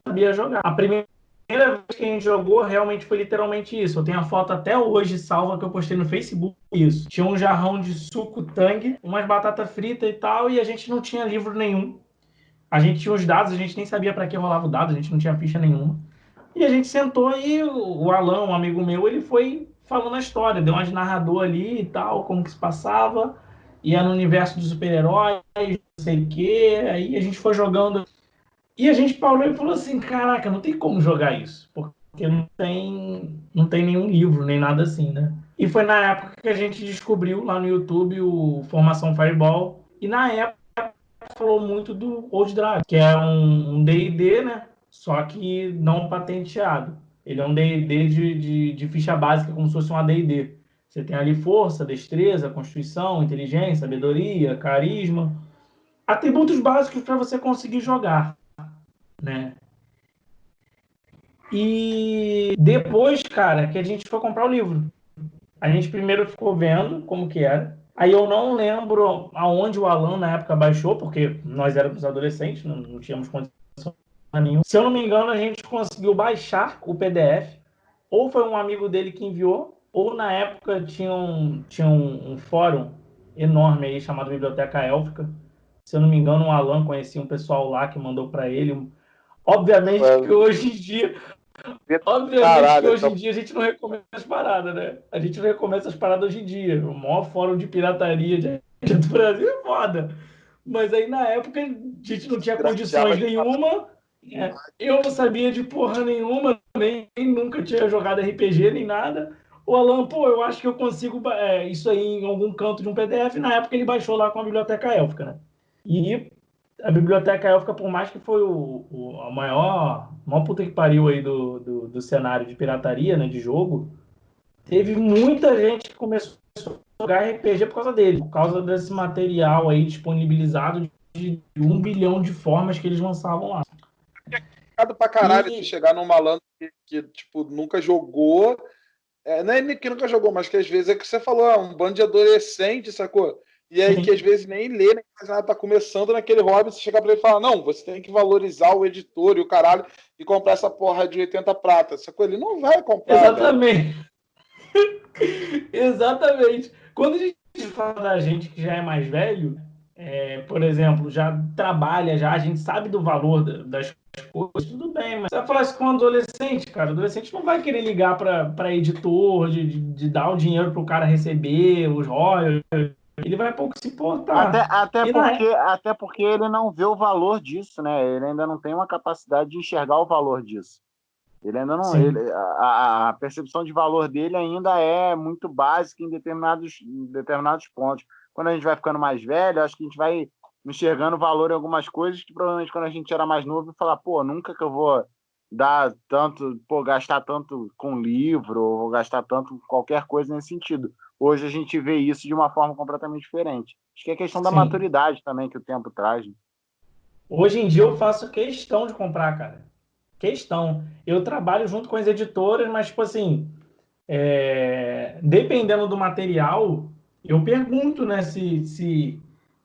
que sabia jogar. A primeira vez que a gente jogou realmente foi literalmente isso. Eu tenho a foto até hoje salva que eu postei no Facebook isso. Tinha um jarrão de suco Tang, umas batatas fritas e tal, e a gente não tinha livro nenhum. A gente tinha os dados, a gente nem sabia para que rolava o dado, a gente não tinha ficha nenhuma. E a gente sentou e o Alan, um amigo meu, ele foi falando a história, deu umas narrador ali e tal, como que se passava, ia no universo dos super-heróis, não sei o quê, aí a gente foi jogando. E a gente parou e falou assim, caraca, não tem como jogar isso, porque não tem nenhum livro, nem nada assim, né? E foi na época que a gente descobriu lá no YouTube o Formação Fireball, e na época falou muito do Old Dragon, que é um D&D, né? Só que não patenteado. Ele é um D&D de ficha básica, como se fosse um AD&D. Você tem ali força, destreza, constituição, inteligência, sabedoria, carisma. Atributos básicos para você conseguir jogar, né? E depois, cara, que a gente foi comprar o livro. A gente primeiro ficou vendo como que era. Aí eu não lembro aonde o Alan na época baixou, porque nós éramos adolescentes, não tínhamos condição nenhuma. Se eu não me engano, a gente conseguiu baixar o PDF, ou foi um amigo dele que enviou, ou na época tinha um fórum enorme aí chamado Biblioteca Élfica. Se eu não me engano, o Alan conhecia um pessoal lá que mandou para ele. Obviamente que hoje em dia Obviamente que Caralho, hoje em então, dia a gente não recomenda as paradas, né? A gente não recomenda as paradas hoje em dia. O maior fórum de pirataria do Brasil é foda. Mas aí na época a gente não tinha grateava condições de nenhuma. Eu não sabia de porra nenhuma, nem nunca tinha jogado RPG nem nada. O Alan, pô, eu acho que eu consigo isso aí em algum canto de um PDF. Na época ele baixou lá com a Biblioteca Élfica, né? E a Biblioteca Élfica, por mais que foi a maior puta que pariu aí do cenário de pirataria, né, de jogo, teve muita gente que começou a jogar RPG por causa dele, por causa desse material aí disponibilizado de 1 bilhão de formas que eles lançavam lá. complicado pra caralho tu E, chegar num malandro que tipo, nunca jogou. Não é que nunca jogou, mas que às vezes é que você falou, um bando de adolescente, sacou? E aí que às vezes nem lê, nem faz nada, tá começando naquele hobby, você chega pra ele e fala, não, você tem que valorizar o editor e o caralho e comprar essa porra de 80 prata, sacou? Ele não vai comprar, velho. exatamente, exatamente. Quando a gente fala da gente que já é mais velho, por exemplo, já trabalha, já a gente sabe do valor das coisas, tudo bem, mas você vai falar isso com um adolescente, cara. O adolescente não vai querer ligar para editor, de dar o dinheiro para o cara receber, os royalties. Ele vai pouco se Até, importar. até, E na porque, até porque ele não vê o valor disso, né? Ele ainda não tem uma capacidade de enxergar o valor disso. Ele ainda não. Sim, A percepção de valor dele ainda é muito básica em determinados pontos. Quando a gente vai ficando mais velho, acho que a gente vai enxergando valor em algumas coisas que provavelmente quando a gente era mais novo, falar, pô, nunca que eu vou dar tanto, pô, gastar tanto com livro, ou gastar tanto com qualquer coisa nesse sentido. Hoje a gente vê isso de uma forma completamente diferente. Acho que é questão da sim. maturidade também que o tempo traz. Né? Hoje em dia eu faço questão de comprar, cara. Questão. Eu trabalho junto com as editoras, mas, tipo assim, dependendo do material, eu pergunto, né,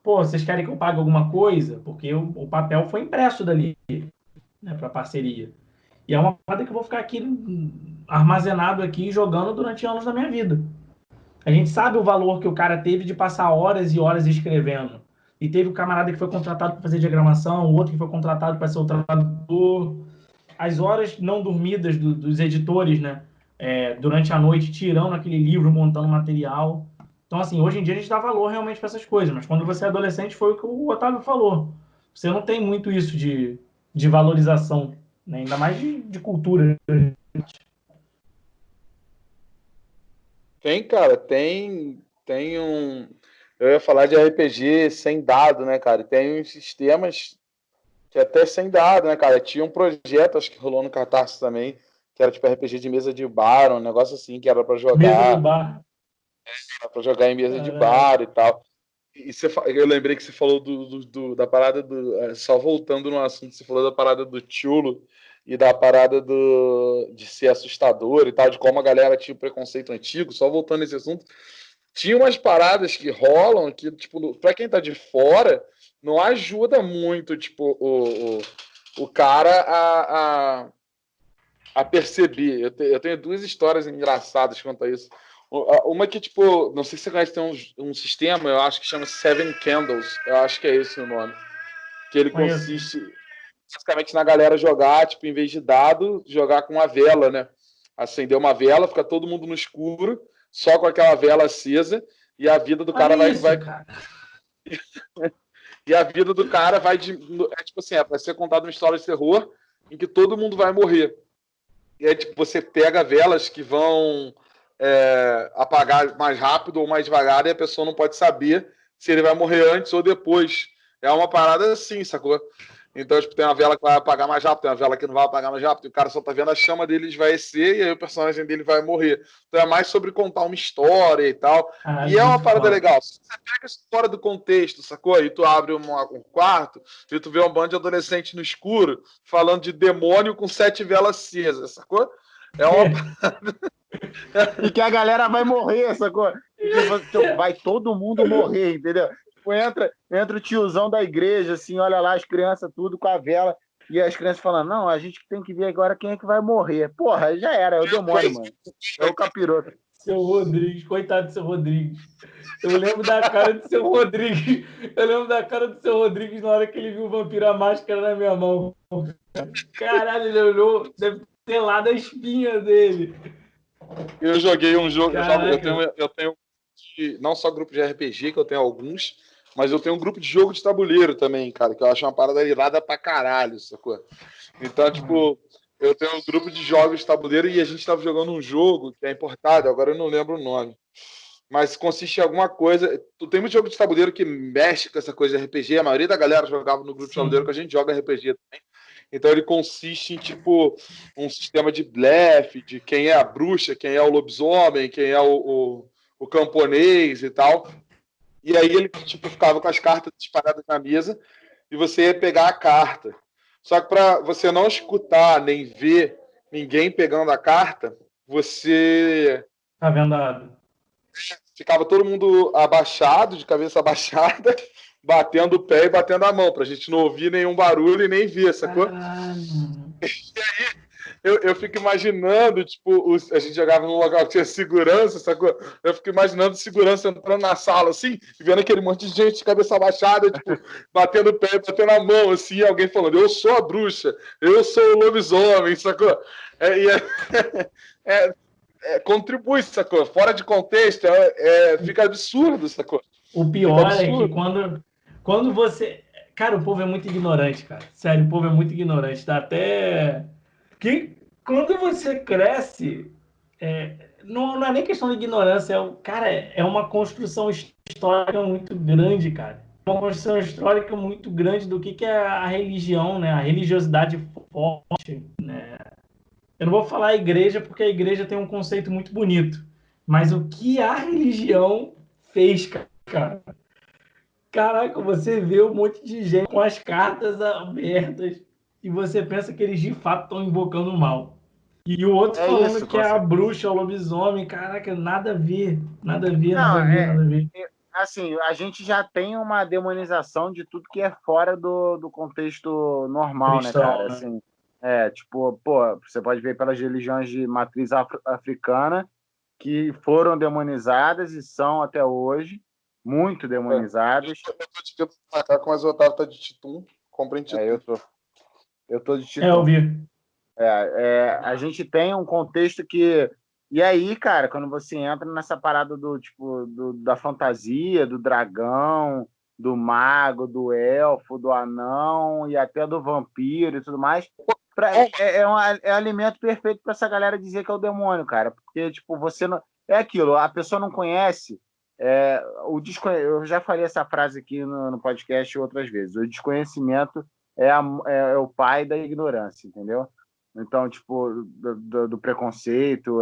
pô, vocês querem que eu pague alguma coisa? Porque o papel foi impresso dali, né, para parceria. E é uma parada que eu vou ficar aqui armazenado aqui jogando durante anos da minha vida. A gente sabe o valor que o cara teve de passar horas e horas escrevendo. E teve o camarada que foi contratado para fazer diagramação, o outro que foi contratado para ser o tradutor. As horas não dormidas dos editores, né? Durante a noite, tirando aquele livro, montando material. Então, assim, hoje em dia a gente dá valor realmente para essas coisas, mas quando você é adolescente, foi o que o Otávio falou. Você não tem muito isso de valorização, né? Ainda mais de cultura. Tem, cara, tem um. Eu ia falar de RPG sem dado, né, cara? Tem uns sistemas que até sem dado, né, cara? Tinha um projeto, acho que rolou no Catarse também, que era tipo RPG de mesa de bar, um negócio assim, que era Mesa de bar. pra jogar em mesa de Caralho. bar e tal. E eu lembrei que você falou da parada do. Só voltando no assunto, você falou da parada do Chulo e da parada de ser assustador e tal, de como a galera tinha o preconceito antigo, só voltando nesse assunto. Tinha umas paradas que rolam que, tipo, pra quem tá de fora, não ajuda muito, tipo, o cara a perceber. Eu tenho duas histórias engraçadas quanto a isso. Uma que, tipo, não sei se você conhece, tem um sistema, eu acho que chama Seven Candles, eu acho que é esse o nome. Que ele Conheço. consiste basicamente na galera jogar, tipo, em vez de dado, jogar com uma vela, né? Acender uma vela, fica todo mundo no escuro, só com aquela vela acesa, e a vida do cara Olha vai, isso, vai cara. e a vida do cara vai de. Tipo assim, vai ser contada uma história de terror em que todo mundo vai morrer. E aí, tipo, você pega velas que vão apagar mais rápido ou mais devagar e a pessoa não pode saber se ele vai morrer antes ou depois. É uma parada assim, sacou? Então, tipo, tem uma vela que vai apagar mais rápido, tem uma vela que não vai apagar mais rápido, e o cara só tá vendo a chama dele esvaecer e aí o personagem dele vai morrer. Então é mais sobre contar uma história e tal. Caralho, E é uma muito parada foda. legal. Se você pega isso fora do contexto, sacou? E tu abre um quarto e tu vê um bando de adolescente no escuro falando de demônio com 7 velas acesas, sacou? É uma. E que a galera vai morrer, sacou? vai todo mundo morrer, entendeu? Tipo, entra o tiozão da igreja, assim, olha lá as crianças tudo com a vela, e as crianças falando, não, a gente tem que ver agora quem é que vai morrer. Porra, já era, é o demônio, mano. É o capiroto. Seu Rodrigues, coitado do seu Rodrigues. Eu lembro da cara do seu Rodrigues. Eu lembro da cara do seu Rodrigues na hora que ele viu o vampiro a máscara na minha mão. Caralho, ele olhou, deve ter lá da espinha dele. Eu joguei um jogo, Caraca. eu tenho não só grupo de RPG, que eu tenho alguns, mas eu tenho um grupo de jogo de tabuleiro também, cara, que eu acho uma parada irada pra caralho, sacou? Então, tipo, eu tenho um grupo de jogos de tabuleiro e a gente tava jogando um jogo que é importado, agora eu não lembro o nome. Mas consiste em alguma coisa. Tem muito jogo de tabuleiro que mexe com essa coisa de RPG. A maioria da galera jogava no grupo de tabuleiro que a gente joga RPG também. Então ele consiste em, tipo, um sistema de blefe, de quem é a bruxa, quem é o lobisomem, quem é o camponês e tal. E aí ele, tipo, ficava com as cartas disparadas na mesa e você ia pegar a carta. Só que para você não escutar nem ver ninguém pegando a carta, você Tá vendado. ficava todo mundo abaixado, de cabeça abaixada, batendo o pé e batendo a mão, pra gente não ouvir nenhum barulho e nem ver, sacou? Caralho. Eu fico imaginando, tipo, a gente jogava num local que tinha segurança, sacou? Eu fico imaginando segurança entrando na sala, assim, e vendo aquele monte de gente de cabeça abaixada, tipo, batendo o pé, batendo a mão, assim, e alguém falando, eu sou a bruxa, eu sou o lobisomem, sacou? Contribui, sacou? Fora de contexto, fica absurdo, sacou? O Fica pior é que absurdo. quando você. Cara, o povo é muito ignorante, cara. Sério, o povo é muito ignorante. Dá até. Que quando você cresce, não é nem questão de ignorância, cara, é uma construção histórica muito grande, cara. Uma construção histórica muito grande do que é a religião, né? A religiosidade forte, né? Eu não vou falar a igreja, porque a igreja tem um conceito muito bonito. Mas o que a religião fez, cara? Caraca, você vê um monte de gente com as cartas abertas e você pensa que eles de fato estão invocando o mal. E o outro É falando isso, que com é a certeza. bruxa, o lobisomem. Caraca, nada a ver. Nada a ver, Não, nada a ver, nada a ver. assim, a gente já tem uma demonização de tudo que é fora do contexto normal, né, Cristão, cara? né? Assim, tipo, pô, você pode ver pelas religiões de matriz africana que foram demonizadas e são até hoje muito demonizadas. Eu tô de cabelo macaco, mas o Otávio tá de Titum. Comprei em É, eu Titum. tô, eu tô de Eu Titum. vi. A gente tem um contexto que. E aí, cara, quando você entra nessa parada do tipo da fantasia, do dragão, do mago, do elfo, do anão e até do vampiro e tudo mais, é alimento perfeito para essa galera dizer que é o demônio, cara. Porque, tipo, você não. É aquilo, a pessoa não conhece. Eu já falei essa frase aqui no podcast outras vezes. O desconhecimento é o pai da ignorância, entendeu? Então, tipo, do preconceito,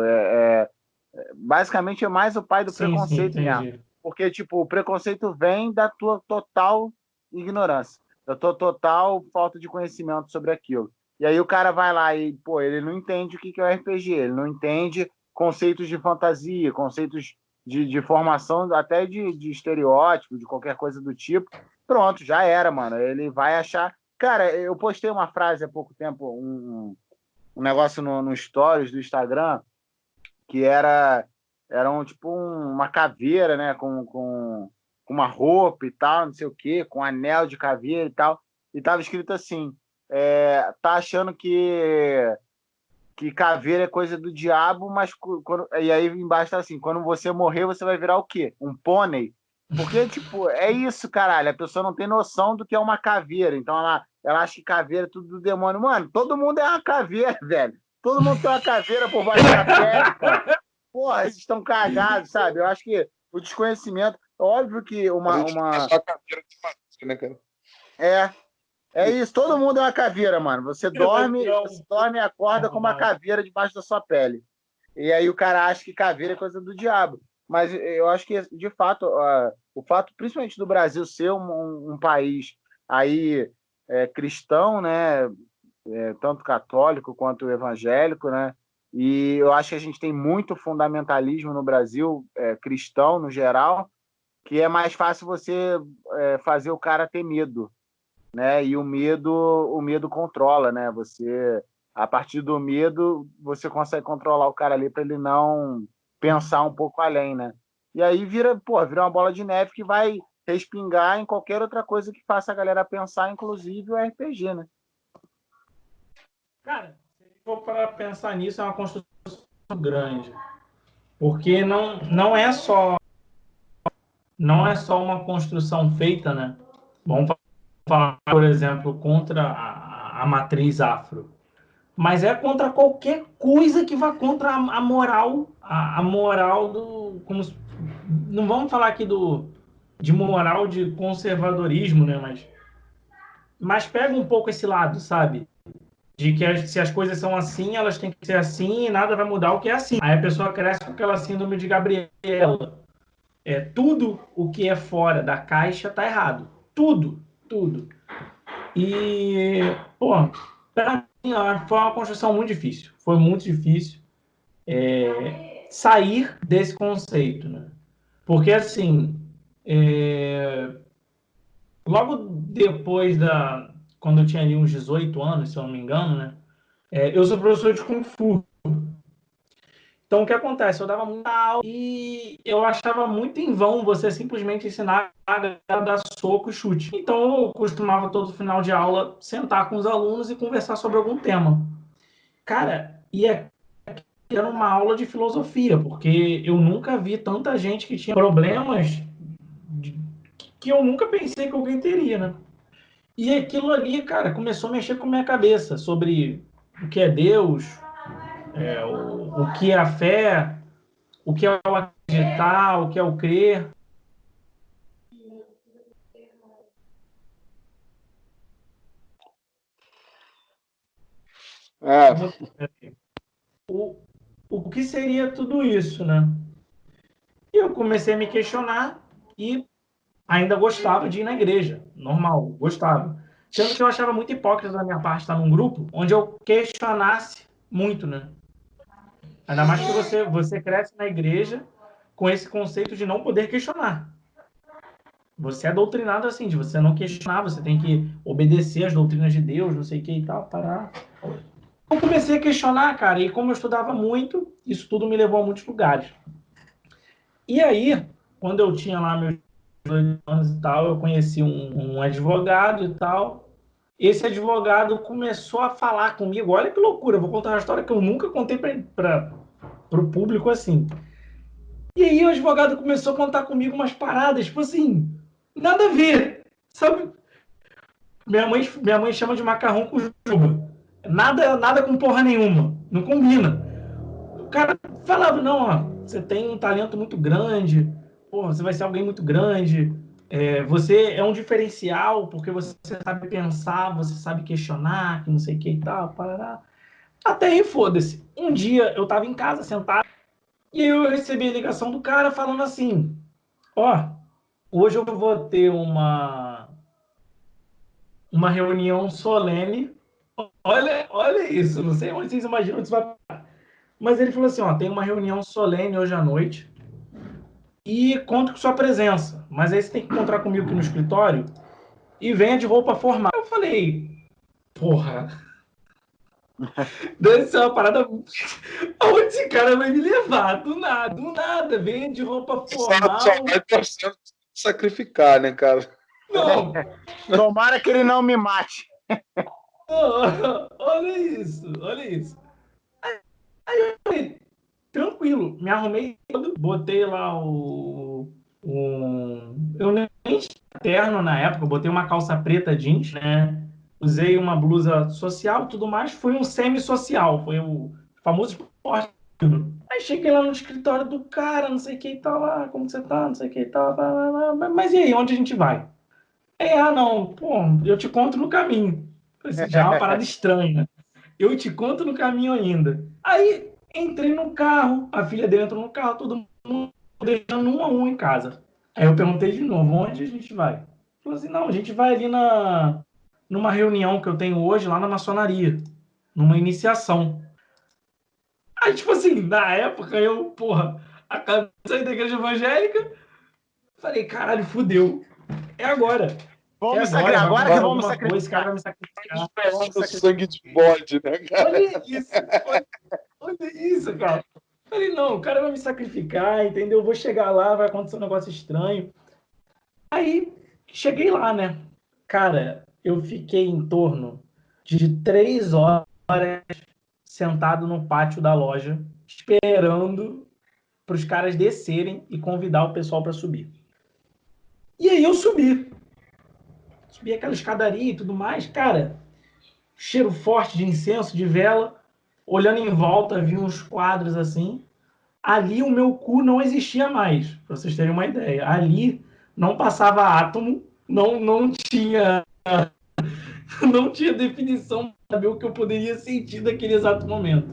basicamente é mais o pai do Sim, sim, preconceito mesmo. entendi. Porque, tipo, o preconceito vem da tua total ignorância, da tua total falta de conhecimento sobre aquilo. E aí o cara vai lá e, pô, ele não entende o que é o RPG, ele não entende conceitos de fantasia, conceitos de formação, até de estereótipo, de qualquer coisa do tipo. Pronto, já era, mano. Ele vai achar. Cara, eu postei uma frase há pouco tempo, um negócio no Stories do Instagram que tipo uma caveira, né? Com uma roupa e tal, não sei o quê, com um anel de caveira e tal. E tava escrito assim: tá achando que caveira é coisa do diabo, mas e aí embaixo tá assim: quando você morrer, você vai virar o quê? Um pônei? Porque, tipo, é isso, caralho. A pessoa não tem noção do que é uma caveira. Então ela acha que caveira é tudo do demônio. Mano, todo mundo é uma caveira, velho. Todo mundo tem uma caveira por baixo da pele, cara. Porra, vocês estão cagados, sabe? Eu acho que o desconhecimento. Óbvio que A gente é só a caveira de madeira, né, cara? É, é isso. Todo mundo é uma caveira, mano. Você Vai dorme, virar você dorme e acorda com uma arrombado. caveira debaixo da sua pele. E aí o cara acha que caveira é coisa do diabo. Mas eu acho que, de fato, o fato, principalmente do Brasil ser um país aí cristão, né? Tanto católico quanto evangélico, né? E eu acho que a gente tem muito fundamentalismo no Brasil, cristão no geral, que é mais fácil você fazer o cara ter medo, né? E o medo controla, né? Você, a partir do medo, você consegue controlar o cara ali para ele não pensar um pouco além, né? E aí vira uma bola de neve que vai respingar em qualquer outra coisa que faça a galera pensar, inclusive o RPG, né? Cara, se for para pensar nisso, é uma construção grande. Porque não é só uma construção feita, né? Vamos falar, por exemplo, contra a matriz afro. Mas é contra qualquer coisa que vá contra a moral, a moral do. Não vamos falar aqui de moral de conservadorismo, né? Mas pega um pouco esse lado, sabe? De que se as coisas são assim, elas têm que ser assim e nada vai mudar o que é assim. Aí a pessoa cresce com aquela síndrome de Gabriela. Tudo o que é fora da caixa tá errado. Tudo, tudo. E, pô, pra mim, foi uma construção muito difícil. Foi muito difícil sair desse conceito, né? Porque, assim, logo depois quando eu tinha ali uns 18 anos, se eu não me engano, né? Eu sou professor de Kung Fu. Então, o que acontece? Eu dava muita aula e eu achava muito em vão você simplesmente ensinar a galera a dar soco e chute. Então, eu costumava todo final de aula sentar com os alunos e conversar sobre algum tema. Cara, era uma aula de filosofia, porque eu nunca vi tanta gente que tinha problemas que eu nunca pensei que alguém teria, né? E aquilo ali, cara, começou a mexer com a minha cabeça sobre o que é Deus, o que é a fé, o que é o acreditar, o que é o crer. O, o que seria tudo isso, né? E eu comecei a me questionar e ainda gostava de ir na igreja, normal, gostava. Sendo que eu achava muito hipócrita da minha parte estar num grupo onde eu questionasse muito, né? Ainda mais que você cresce na igreja com esse conceito de não poder questionar. Você é doutrinado assim, de você não questionar, você tem que obedecer às doutrinas de Deus, não sei o que e tal, parar. Eu comecei a questionar, cara, e como eu estudava muito, isso tudo me levou a muitos lugares. E aí, quando eu tinha lá meus 18 anos e tal, eu conheci um advogado e tal. Esse advogado começou a falar comigo. Olha que loucura, eu vou contar uma história que eu nunca contei para o público assim. E aí o advogado começou a contar comigo umas paradas, tipo assim, nada a ver, sabe? Minha mãe chama de macarrão com juba. Nada com porra nenhuma, não combina. O cara falava, não, ó, você tem um talento muito grande, porra, você vai ser alguém muito grande, você é um diferencial porque você sabe pensar, você sabe questionar, que não sei o que e tal, parará. Até aí, foda-se. Um dia eu tava em casa sentado e eu recebi a ligação do cara falando assim, ó, hoje eu vou ter uma reunião solene. Olha isso, não sei onde vocês imaginam que isso vai. Mas ele falou assim, ó, tem uma reunião solene hoje à noite e conto com sua presença. Mas aí você tem que encontrar comigo aqui no escritório e venha de roupa formal. Eu falei, porra, deve ser uma parada. Aonde esse cara vai me levar? Do nada, venha de roupa formal. Só vai torcendo sacrificar, né, cara? Não, Tomara que ele não me mate. olha isso, olha isso. Aí eu falei, tranquilo, me arrumei todo, botei lá eu nem tinha terno na época, botei uma calça preta jeans, né? Usei uma blusa social e tudo mais, foi um semi-social, foi o famoso esporte. Aí cheguei lá no escritório do cara, não sei o que e tal, como você tá, não sei o que e tal, mas e aí, onde a gente vai? Não, pô, eu te conto no caminho. Já é uma parada estranha. Eu te conto no caminho ainda. Aí entrei no carro, a filha dele entrou no carro, todo mundo deixando um a um em casa. Aí eu perguntei de novo, onde a gente vai? Falou assim, não, a gente vai ali numa reunião que eu tenho hoje lá na maçonaria, numa iniciação. Aí, tipo assim, na época, eu, porra, acabei de sair da igreja evangélica, falei, caralho, fudeu. É agora. É agora, vai Agora que acontecer vamos alguma coisa, esse cara sacrificar. vai me sacrificar. Esperando o sangue de bode, né, cara? Olha isso, olha isso, cara. Falei, não, o cara vai me sacrificar, entendeu? Eu vou chegar lá, vai acontecer um negócio estranho. Aí, cheguei lá, né? Cara, eu fiquei em torno de 3 horas sentado no pátio da loja, esperando para os caras descerem e convidar o pessoal para subir. E aí eu subi aquela escadaria e tudo mais, cara, cheiro forte de incenso, de vela, olhando em volta, vi uns quadros assim. Ali o meu cu não existia mais, para vocês terem uma ideia. Ali não passava átomo, não tinha não tinha definição para saber o que eu poderia sentir naquele exato momento.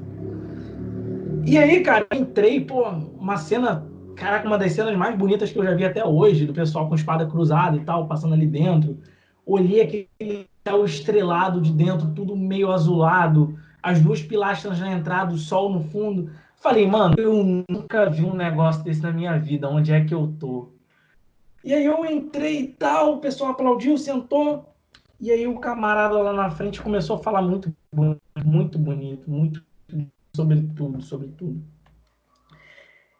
E aí, cara, eu entrei, pô, uma cena, caraca, uma das cenas mais bonitas que eu já vi até hoje, do pessoal com espada cruzada e tal, passando ali dentro. Olhei aquele céu estrelado de dentro, tudo meio azulado, as 2 pilastras na entrada, o sol no fundo. Falei, mano, eu nunca vi um negócio desse na minha vida, onde é que eu tô? E aí eu entrei e tal, o pessoal aplaudiu, sentou, e aí o camarada lá na frente começou a falar muito bonito, muito sobre tudo, sobre tudo.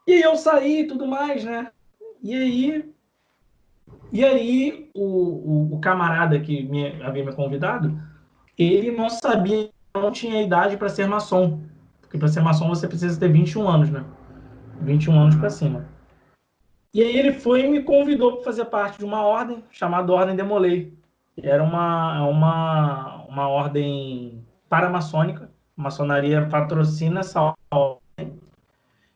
E aí eu saí e tudo mais, né? E aí o camarada que havia me convidado, ele não sabia, não tinha idade para ser maçom. Porque para ser maçom você precisa ter 21 anos, né? 21 anos para cima. E aí ele foi e me convidou para fazer parte de uma ordem chamada Ordem Demolei. Era uma ordem paramaçônica. A maçonaria patrocina essa ordem.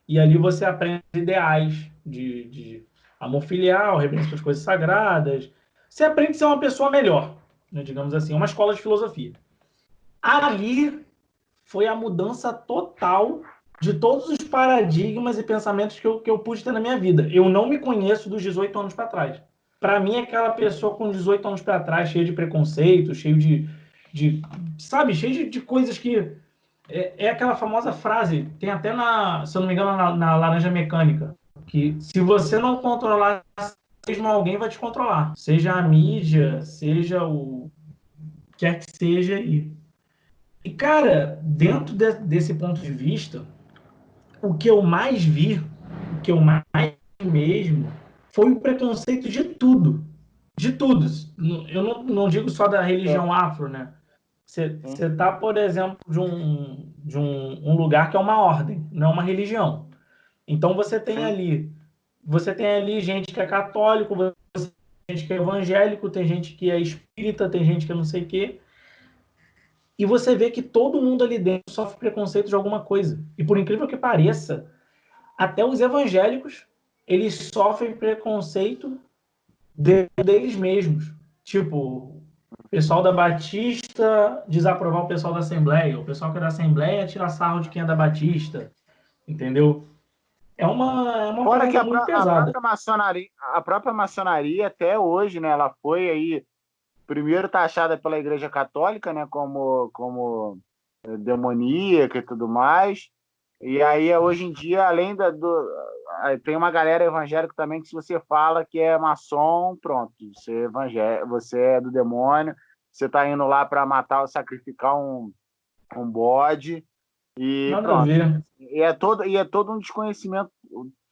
E ali você aprende ideais de amor filial, reverência às coisas sagradas. Você aprende a ser uma pessoa melhor, né, digamos assim, uma escola de filosofia. Ali foi a mudança total de todos os paradigmas e pensamentos que eu pude ter na minha vida. Eu não me conheço dos 18 anos para trás. Para mim, aquela pessoa com 18 anos para trás, cheia de preconceito, cheio de sabe, cheio de coisas que é aquela famosa frase, tem até se eu não me engano, na Laranja Mecânica, que se você não controlar mesmo, alguém vai te controlar. Seja a mídia, seja o quer que seja. E cara, dentro desse ponto de vista, o que eu mais vi, o que eu mais vi mesmo, foi o preconceito de tudo. De tudo. Eu não digo só da religião afro, né? Você tá, por exemplo, de um lugar que é uma ordem, não é uma religião. Então você tem ali gente que é católico, você tem gente que é evangélico, tem gente que é espírita, tem gente que é não sei o quê. E você vê que todo mundo ali dentro sofre preconceito de alguma coisa. E por incrível que pareça, até os evangélicos, eles sofrem preconceito deles mesmos. Tipo, o pessoal da Batista desaprovar o pessoal da Assembleia, o pessoal que é da Assembleia tirar sarro de quem é da Batista, entendeu? É uma Fora que parada muito pesada. a própria maçonaria até hoje, né, ela foi aí primeiro taxada pela Igreja Católica, né, como demoníaca e tudo mais. E aí, hoje em dia, tem uma galera evangélica também que se você fala que é maçom, pronto, você é do demônio, você está indo lá para matar ou sacrificar um bode e Nada a pronto. ver. E é todo um desconhecimento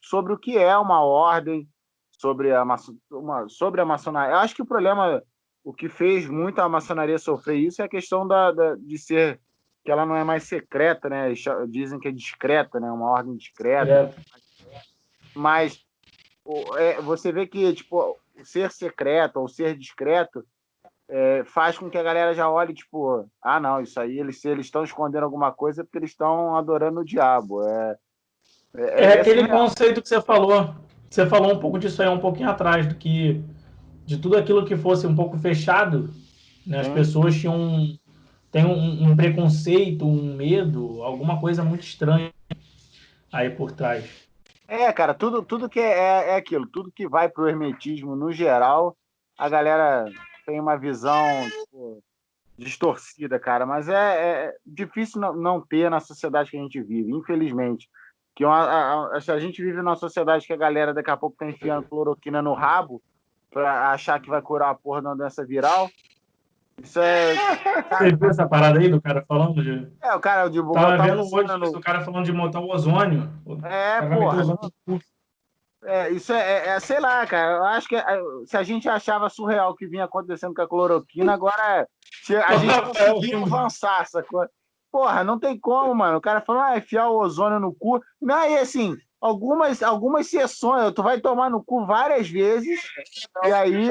sobre o que é uma ordem, sobre a maçonaria. Eu acho que o que fez muito a maçonaria sofrer isso é a questão de ser, que ela não é mais secreta, né? Dizem que é discreta, né? Uma ordem discreta. É, Mas você vê que, tipo, o ser secreto ou ser discreto faz com que a galera já olhe, tipo, ah, não, isso aí, se eles estão escondendo alguma coisa é porque eles estão adorando o diabo. é É aquele surreal. conceito que você falou. Você falou um pouco disso aí um pouquinho atrás, de tudo aquilo que fosse um pouco fechado, né, as Sim. pessoas têm um preconceito, um medo, alguma coisa muito estranha aí por trás. Cara, tudo que é aquilo, tudo que vai pro hermetismo no geral, a galera tem uma visão, tipo, distorcida, cara, mas é difícil não ter na sociedade que a gente vive, infelizmente. Que se a gente vive numa sociedade que a galera daqui a pouco tá enfiando cloroquina no rabo pra achar que vai curar a porra de uma doença viral, isso é... Você viu essa parada aí do cara falando de... o cara de Tava botar vendo ozônio hoje isso, o cara falando de montar o ozônio. O cara vai meter porra, ozônio no cu. isso sei lá, cara. Eu acho que se a gente achava surreal o que vinha acontecendo com a cloroquina, agora a gente conseguiu avançar, sacou? Porra, não tem como, mano. O cara falou, enfiar o ozônio no cu. Não, e assim, algumas sessões, tu vai tomar no cu várias vezes, e aí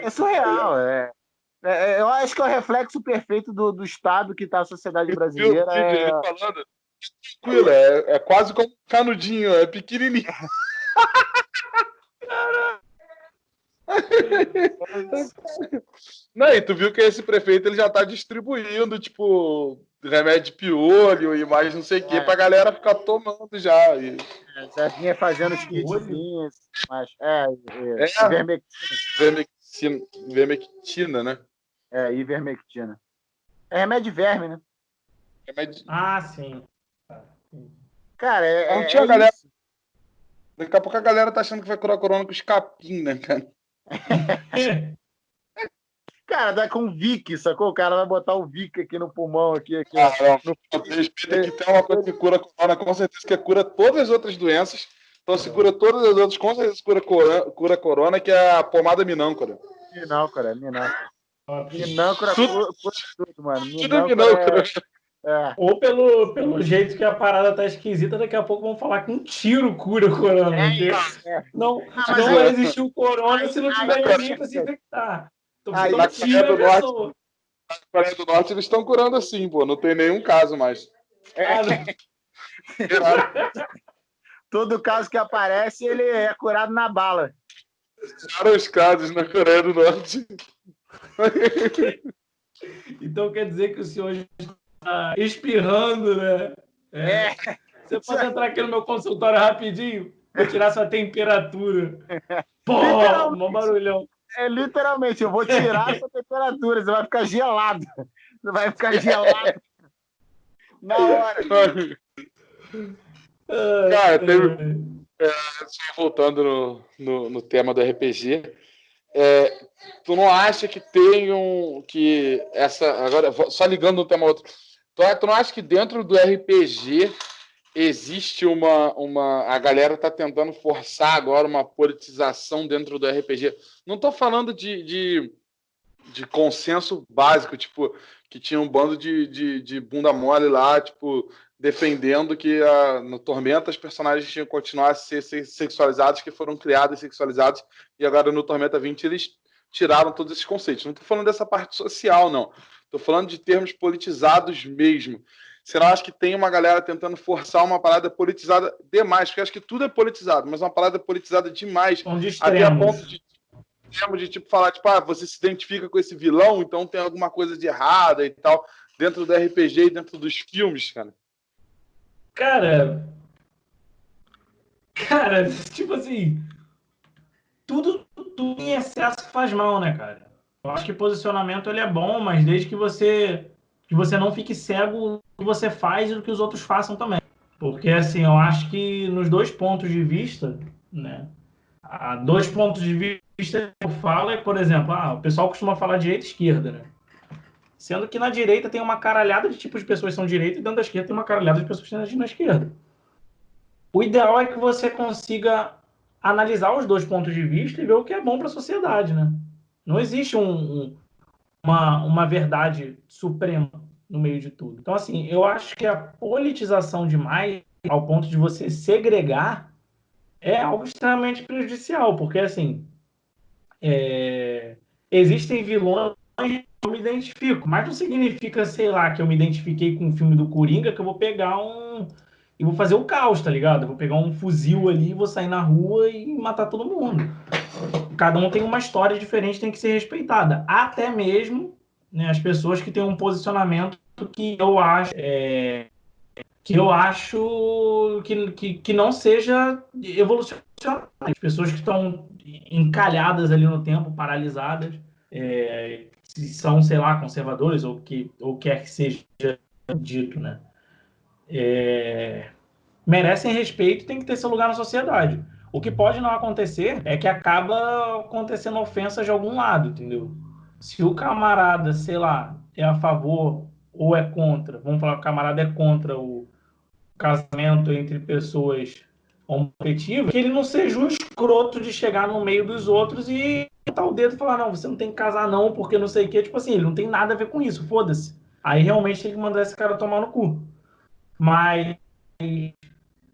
é surreal. Eu acho que é o reflexo perfeito do estado que tá a sociedade brasileira. Ele falando, tranquilo, é quase como um canudinho, é pequenininho. Não, e tu viu que esse prefeito ele já tá distribuindo, tipo, remédio de piolho e mais não sei o que, pra galera ficar tomando já. Já vinha fazendo os kitzinhos, mas Ivermectina, né? Ivermectina. É remédio de verme, né? Ah, sim. Cara, não tinha galera. Isso. Daqui a pouco a galera tá achando que vai curar corona com os capim, né, cara? Cara, dá com Vic, sacou? O cara vai botar o Vic aqui no pulmão, aqui. Respeita que tem uma coisa que cura corona, com certeza que cura todas as outras doenças. Então, se cura todas as outras, com certeza cura corona, que é a pomada minâncora. Minâncora. Minâncora cura tudo, mano. Minâncora. Ou pelo jeito que a parada tá esquisita, daqui a pouco vão falar que um tiro cura o corona. Não vai existir o corona se não tiver ninguém pra se infectar. Na Coreia do Norte eles estão curando assim, pô. Não tem nenhum caso mais. Todo caso que aparece, ele é curado na bala. Tiraram os casos na Coreia do Norte. Então quer dizer que o senhor está espirrando, né? Você pode entrar aqui no meu consultório rapidinho? Vou tirar sua temperatura. Pô, mó barulhão. Literalmente, eu vou tirar a sua temperatura. Você vai ficar gelado. Na hora. Cara, voltando no tema do RPG, tu não acha que tem agora, só ligando um tema ao outro, tu não acha que dentro do RPG existe a galera tá tentando forçar agora uma politização dentro do RPG? Não tô falando de consenso básico, tipo, que tinha um bando de bunda mole lá, tipo, defendendo que no Tormenta os personagens tinham que continuar a ser sexualizados, que foram criados e sexualizados, e agora no Tormenta 20 eles tiraram todos esses conceitos. Não tô falando dessa parte social, não. Tô falando de termos politizados mesmo. Você não acha que tem uma galera tentando forçar uma parada politizada demais? Porque eu acho que tudo é politizado, mas uma parada politizada demais. Até a ponto de tipo, falar, tipo, você se identifica com esse vilão, então tem alguma coisa de errada e tal, dentro do RPG e dentro dos filmes, cara. Cara, tipo assim, tudo em excesso faz mal, né, cara? Eu acho que posicionamento ele é bom, mas desde que você não fique cego do que você faz e do que os outros façam também. Porque, assim, eu acho que nos dois pontos de vista, né? Há dois pontos de vista que eu falo por exemplo, o pessoal costuma falar direita e esquerda, né? Sendo que na direita tem uma caralhada de tipos de pessoas que são direita e dentro da esquerda tem uma caralhada de pessoas que estão na esquerda. O ideal é que você consiga analisar os dois pontos de vista e ver o que é bom para a sociedade, né? Não existe uma verdade suprema no meio de tudo. Então, assim, eu acho que a politização demais, ao ponto de você segregar, é algo extremamente prejudicial, porque, assim, existem vilões que eu me identifico, mas não significa, sei lá, que eu me identifiquei com o filme do Coringa, que eu vou pegar e vou fazer o caos, tá ligado? Eu vou pegar um fuzil ali, vou sair na rua e matar todo mundo. Cada um tem uma história diferente, tem que ser respeitada. Até mesmo, né, as pessoas que têm um posicionamento que eu acho que não seja evolucionário. As pessoas que estão encalhadas ali no tempo, paralisadas, se são, sei lá, conservadores ou quer que seja dito, né? Merecem respeito e tem que ter seu lugar na sociedade. O que pode não acontecer é que acaba acontecendo ofensa de algum lado, entendeu? Se o camarada, sei lá, é a favor ou é contra, vamos falar que o camarada é contra o casamento entre pessoas homoafetivas, que ele não seja um escroto de chegar no meio dos outros e botar o dedo e falar, não, você não tem que casar não, porque não sei o quê. Tipo assim, ele não tem nada a ver com isso, foda-se. Aí realmente tem que mandar esse cara tomar no cu. Mas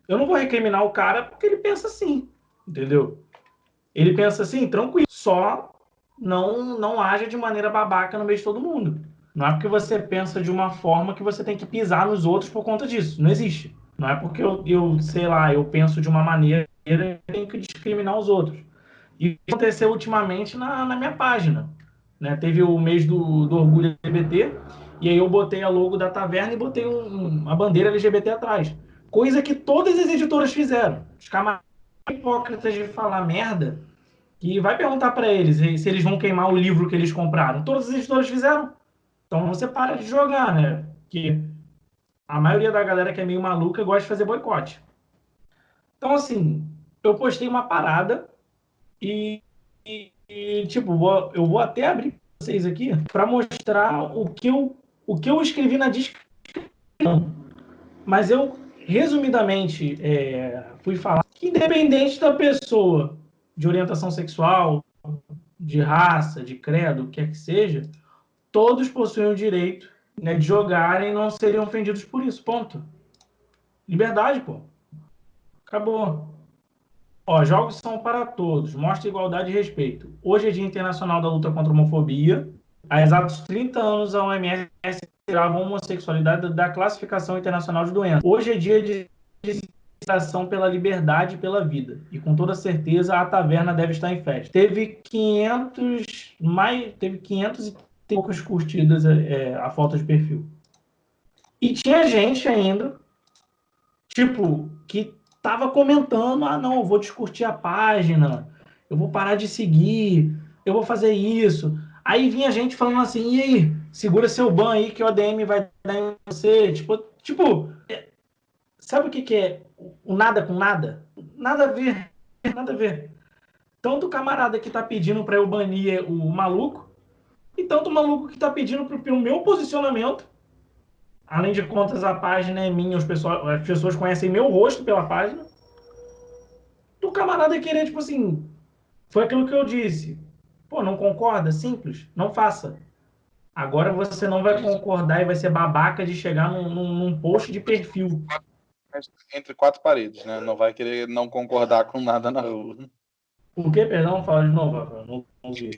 eu não vou recriminar o cara porque ele pensa assim, entendeu? Ele pensa assim, tranquilo, só não haja de maneira babaca no meio de todo mundo. Não é porque você pensa de uma forma que você tem que pisar nos outros por conta disso. Não existe. Não é porque eu sei lá, eu penso de uma maneira que eu tenho que discriminar os outros. E isso aconteceu ultimamente na minha página. Né? Teve o mês do orgulho LGBT, e aí eu botei a logo da taverna e botei uma bandeira LGBT atrás. Coisa que todas as editoras fizeram. Os camaradas hipócritas de falar merda, que vai perguntar para eles se eles vão queimar o livro que eles compraram. Todas as editoras fizeram. Então você para de jogar, né? Que a maioria da galera que é meio maluca gosta de fazer boicote. Então, assim, eu postei uma parada tipo, eu vou até abrir para vocês aqui para mostrar o que eu escrevi na descrição. Mas eu, resumidamente, fui falar que independente da pessoa, de orientação sexual, de raça, de credo, o que quer que seja, todos possuem o direito, né, de jogarem e não seriam ofendidos por isso. Ponto. Liberdade, pô. Acabou. Ó, jogos são para todos. Mostra igualdade e respeito. Hoje é Dia Internacional da Luta contra a Homofobia. Há exatos 30 anos, a OMS tirava a homossexualidade da classificação internacional de doença. Hoje é dia de celebração pela liberdade e pela vida. E com toda certeza a taverna deve estar em festa. Teve 500 e poucas curtidas a foto de perfil. E tinha gente ainda, tipo, que tava comentando, ah, não, eu vou descurtir a página, eu vou parar de seguir, eu vou fazer isso. Aí vinha gente falando assim, e aí, segura seu ban aí que o ADM vai dar em você. Tipo, sabe o que é o nada com nada? Nada a ver, nada a ver. Tanto o camarada que tá pedindo para eu banir o maluco, e tanto o maluco que tá pedindo pro meu posicionamento. Além de contas, a página é minha, as pessoas conhecem meu rosto pela página. Do camarada querer, tipo assim, foi aquilo que eu disse. Pô, não concorda? Simples, não faça. Agora você não vai concordar e vai ser babaca de chegar num post de perfil. Entre quatro paredes, né? Não vai querer não concordar com nada na rua. Por que, perdão? Fala de novo, Rafael. Não vi.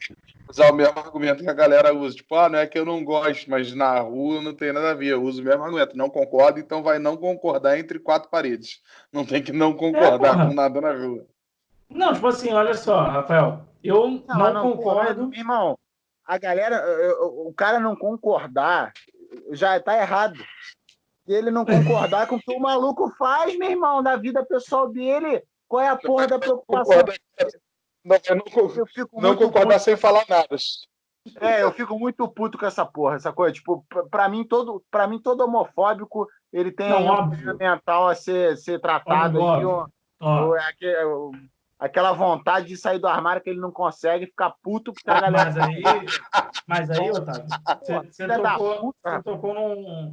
Usar o mesmo argumento que a galera usa. Tipo, não é que eu não gosto, mas na rua não tem nada a ver. Eu uso o mesmo argumento. Não concordo, então vai não concordar entre quatro paredes. Não tem que não concordar com nada na rua. Não, tipo assim, olha só, Rafael. Eu não concordo. Meu irmão, a galera, o cara não concordar já tá errado. E ele não concordar com o que o maluco faz, meu irmão, da vida pessoal dele. Qual é a porra da preocupação? Não concordar sem falar nada. Eu fico muito puto com essa porra, essa coisa. Tipo, pra mim todo homofóbico, ele tem um mental a ser tratado. Aquela vontade de sair do armário que ele não consegue, ficar puto porque a galera... Mas aí, Otávio,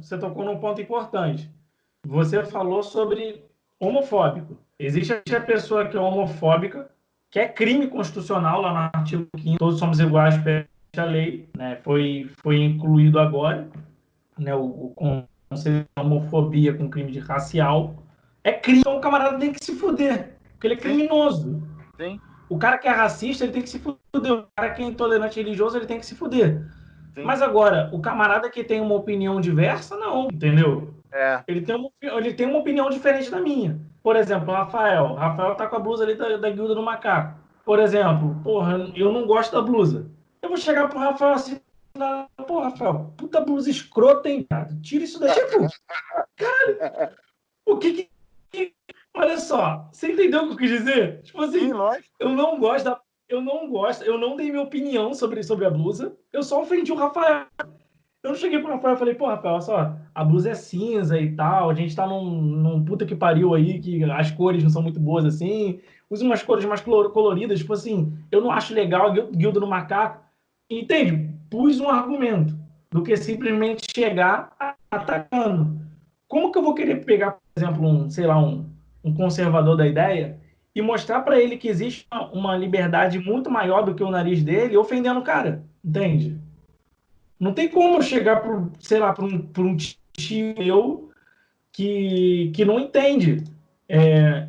você tocou num ponto importante. Você falou sobre homofóbico. Existe a pessoa que é homofóbica, que é crime constitucional lá no artigo 5º, todos somos iguais perante a lei, né? Foi incluído agora, né, o conceito de homofobia com crime de racial. É crime, então o camarada tem que se fuder, porque ele é criminoso. Sim. O cara que é racista, ele tem que se fuder. O cara que é intolerante religioso, ele tem que se fuder. Sim. Mas agora, o camarada que tem uma opinião diversa, não, entendeu? Ele tem uma opinião diferente da minha. Por exemplo, o Rafael tá com a blusa ali da Guilda do Macaco. Por exemplo, porra, eu não gosto da blusa. Eu vou chegar pro Rafael assim, porra, Rafael, puta blusa escrota, hein, cara? Tira isso daí, pô. Cara, o que... Olha só, você entendeu o que eu quis dizer? Tipo assim, sim, lógico. eu não gosto eu não gosto, eu não dei minha opinião sobre a blusa, eu só ofendi o Rafael. Eu não cheguei pro Rafael e falei, pô, Rafael, olha só, a blusa é cinza e tal, a gente tá num puta que pariu aí, que as cores não são muito boas assim, usa umas cores mais coloridas, tipo assim, eu não acho legal a guilda do macaco. Entende? Pus um argumento, do que simplesmente chegar atacando. Como que eu vou querer pegar, por exemplo, sei lá, um conservador da ideia e mostrar para ele que existe uma liberdade muito maior do que o nariz dele, ofendendo o cara, entende? Não tem como chegar para, sei lá, para um tio meu que não entende.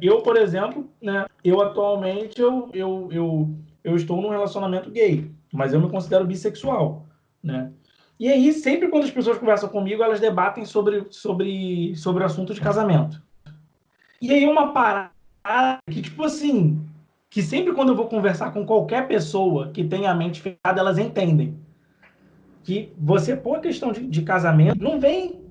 Eu, por exemplo, né, eu atualmente eu estou num relacionamento gay, mas eu me considero bissexual, né? E aí, sempre quando as pessoas conversam comigo, elas debatem sobre o assunto de casamento. E aí, uma parada que, tipo assim, que sempre quando eu vou conversar com qualquer pessoa que tenha a mente fechada, elas entendem que você, por questão de casamento, não vem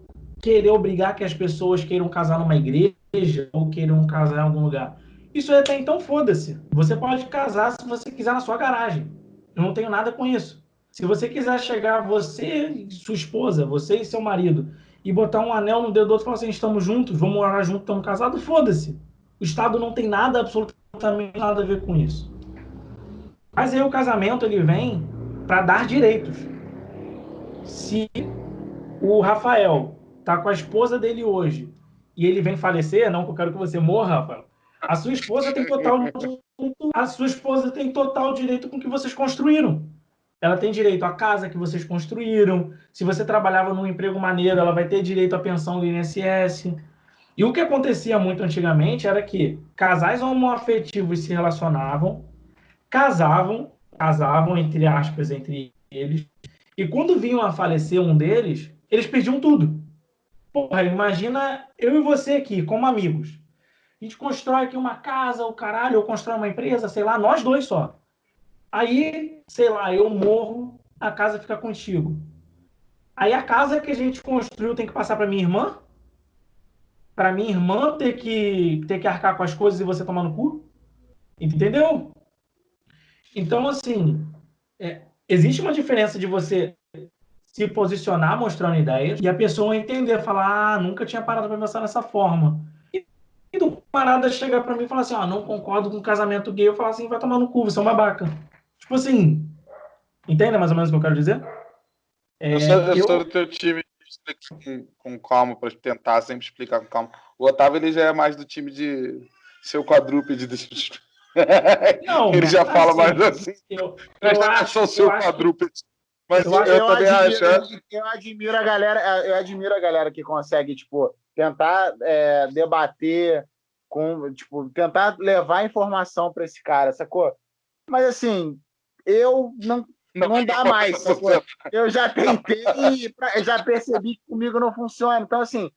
querer obrigar que as pessoas queiram casar numa igreja ou queiram casar em algum lugar. Isso até então, foda-se. Você pode casar se você quiser na sua garagem. Eu não tenho nada com isso. Se você quiser chegar, você e sua esposa, você e seu marido, e botar um anel no dedo do outro e falar assim, estamos juntos, vamos morar juntos, estamos casados, foda-se. O Estado não tem nada, absolutamente nada a ver com isso. Mas aí o casamento, ele vem para dar direitos. Se o Rafael tá com a esposa dele hoje e ele vem falecer, não que eu quero que você morra, Rafael, a sua esposa tem total direito com o que vocês construíram. Ela tem direito à casa que vocês construíram. Se você trabalhava num emprego maneiro, ela vai ter direito à pensão do INSS. E o que acontecia muito antigamente era que casais homoafetivos se relacionavam, casavam entre aspas, entre eles, e quando vinham a falecer um deles, eles perdiam tudo. Porra, imagina eu e você aqui, como amigos. A gente constrói aqui uma casa, o caralho, ou constrói uma empresa, sei lá, nós dois só. Aí, sei lá, eu morro, a casa fica contigo. Aí a casa que a gente construiu tem que passar para minha irmã? Para minha irmã ter que arcar com as coisas e você tomar no cu? Entendeu? Então, assim, existe uma diferença de você se posicionar mostrando ideias e a pessoa entender, falar, nunca tinha parado para pensar dessa forma. E do parada chegar para mim e falar assim, não concordo com casamento gay, eu falar assim, vai tomar no cu, você é um babaca. Tipo assim, entende mais ou menos o que eu quero dizer? Eu sou do teu time com calma, para tentar sempre explicar com calma. O Otávio, ele já é mais do time de seu quadrúpede. Não, ele já fala mais assim. Eu acho seu quadrúpede. Mas eu também acho. Eu admiro a galera que consegue, tipo, tentar debater tipo, tentar levar informação para esse cara, sacou? Mas assim, eu não dá mais, sacou? Eu já tentei e já percebi que comigo não funciona. Então, assim,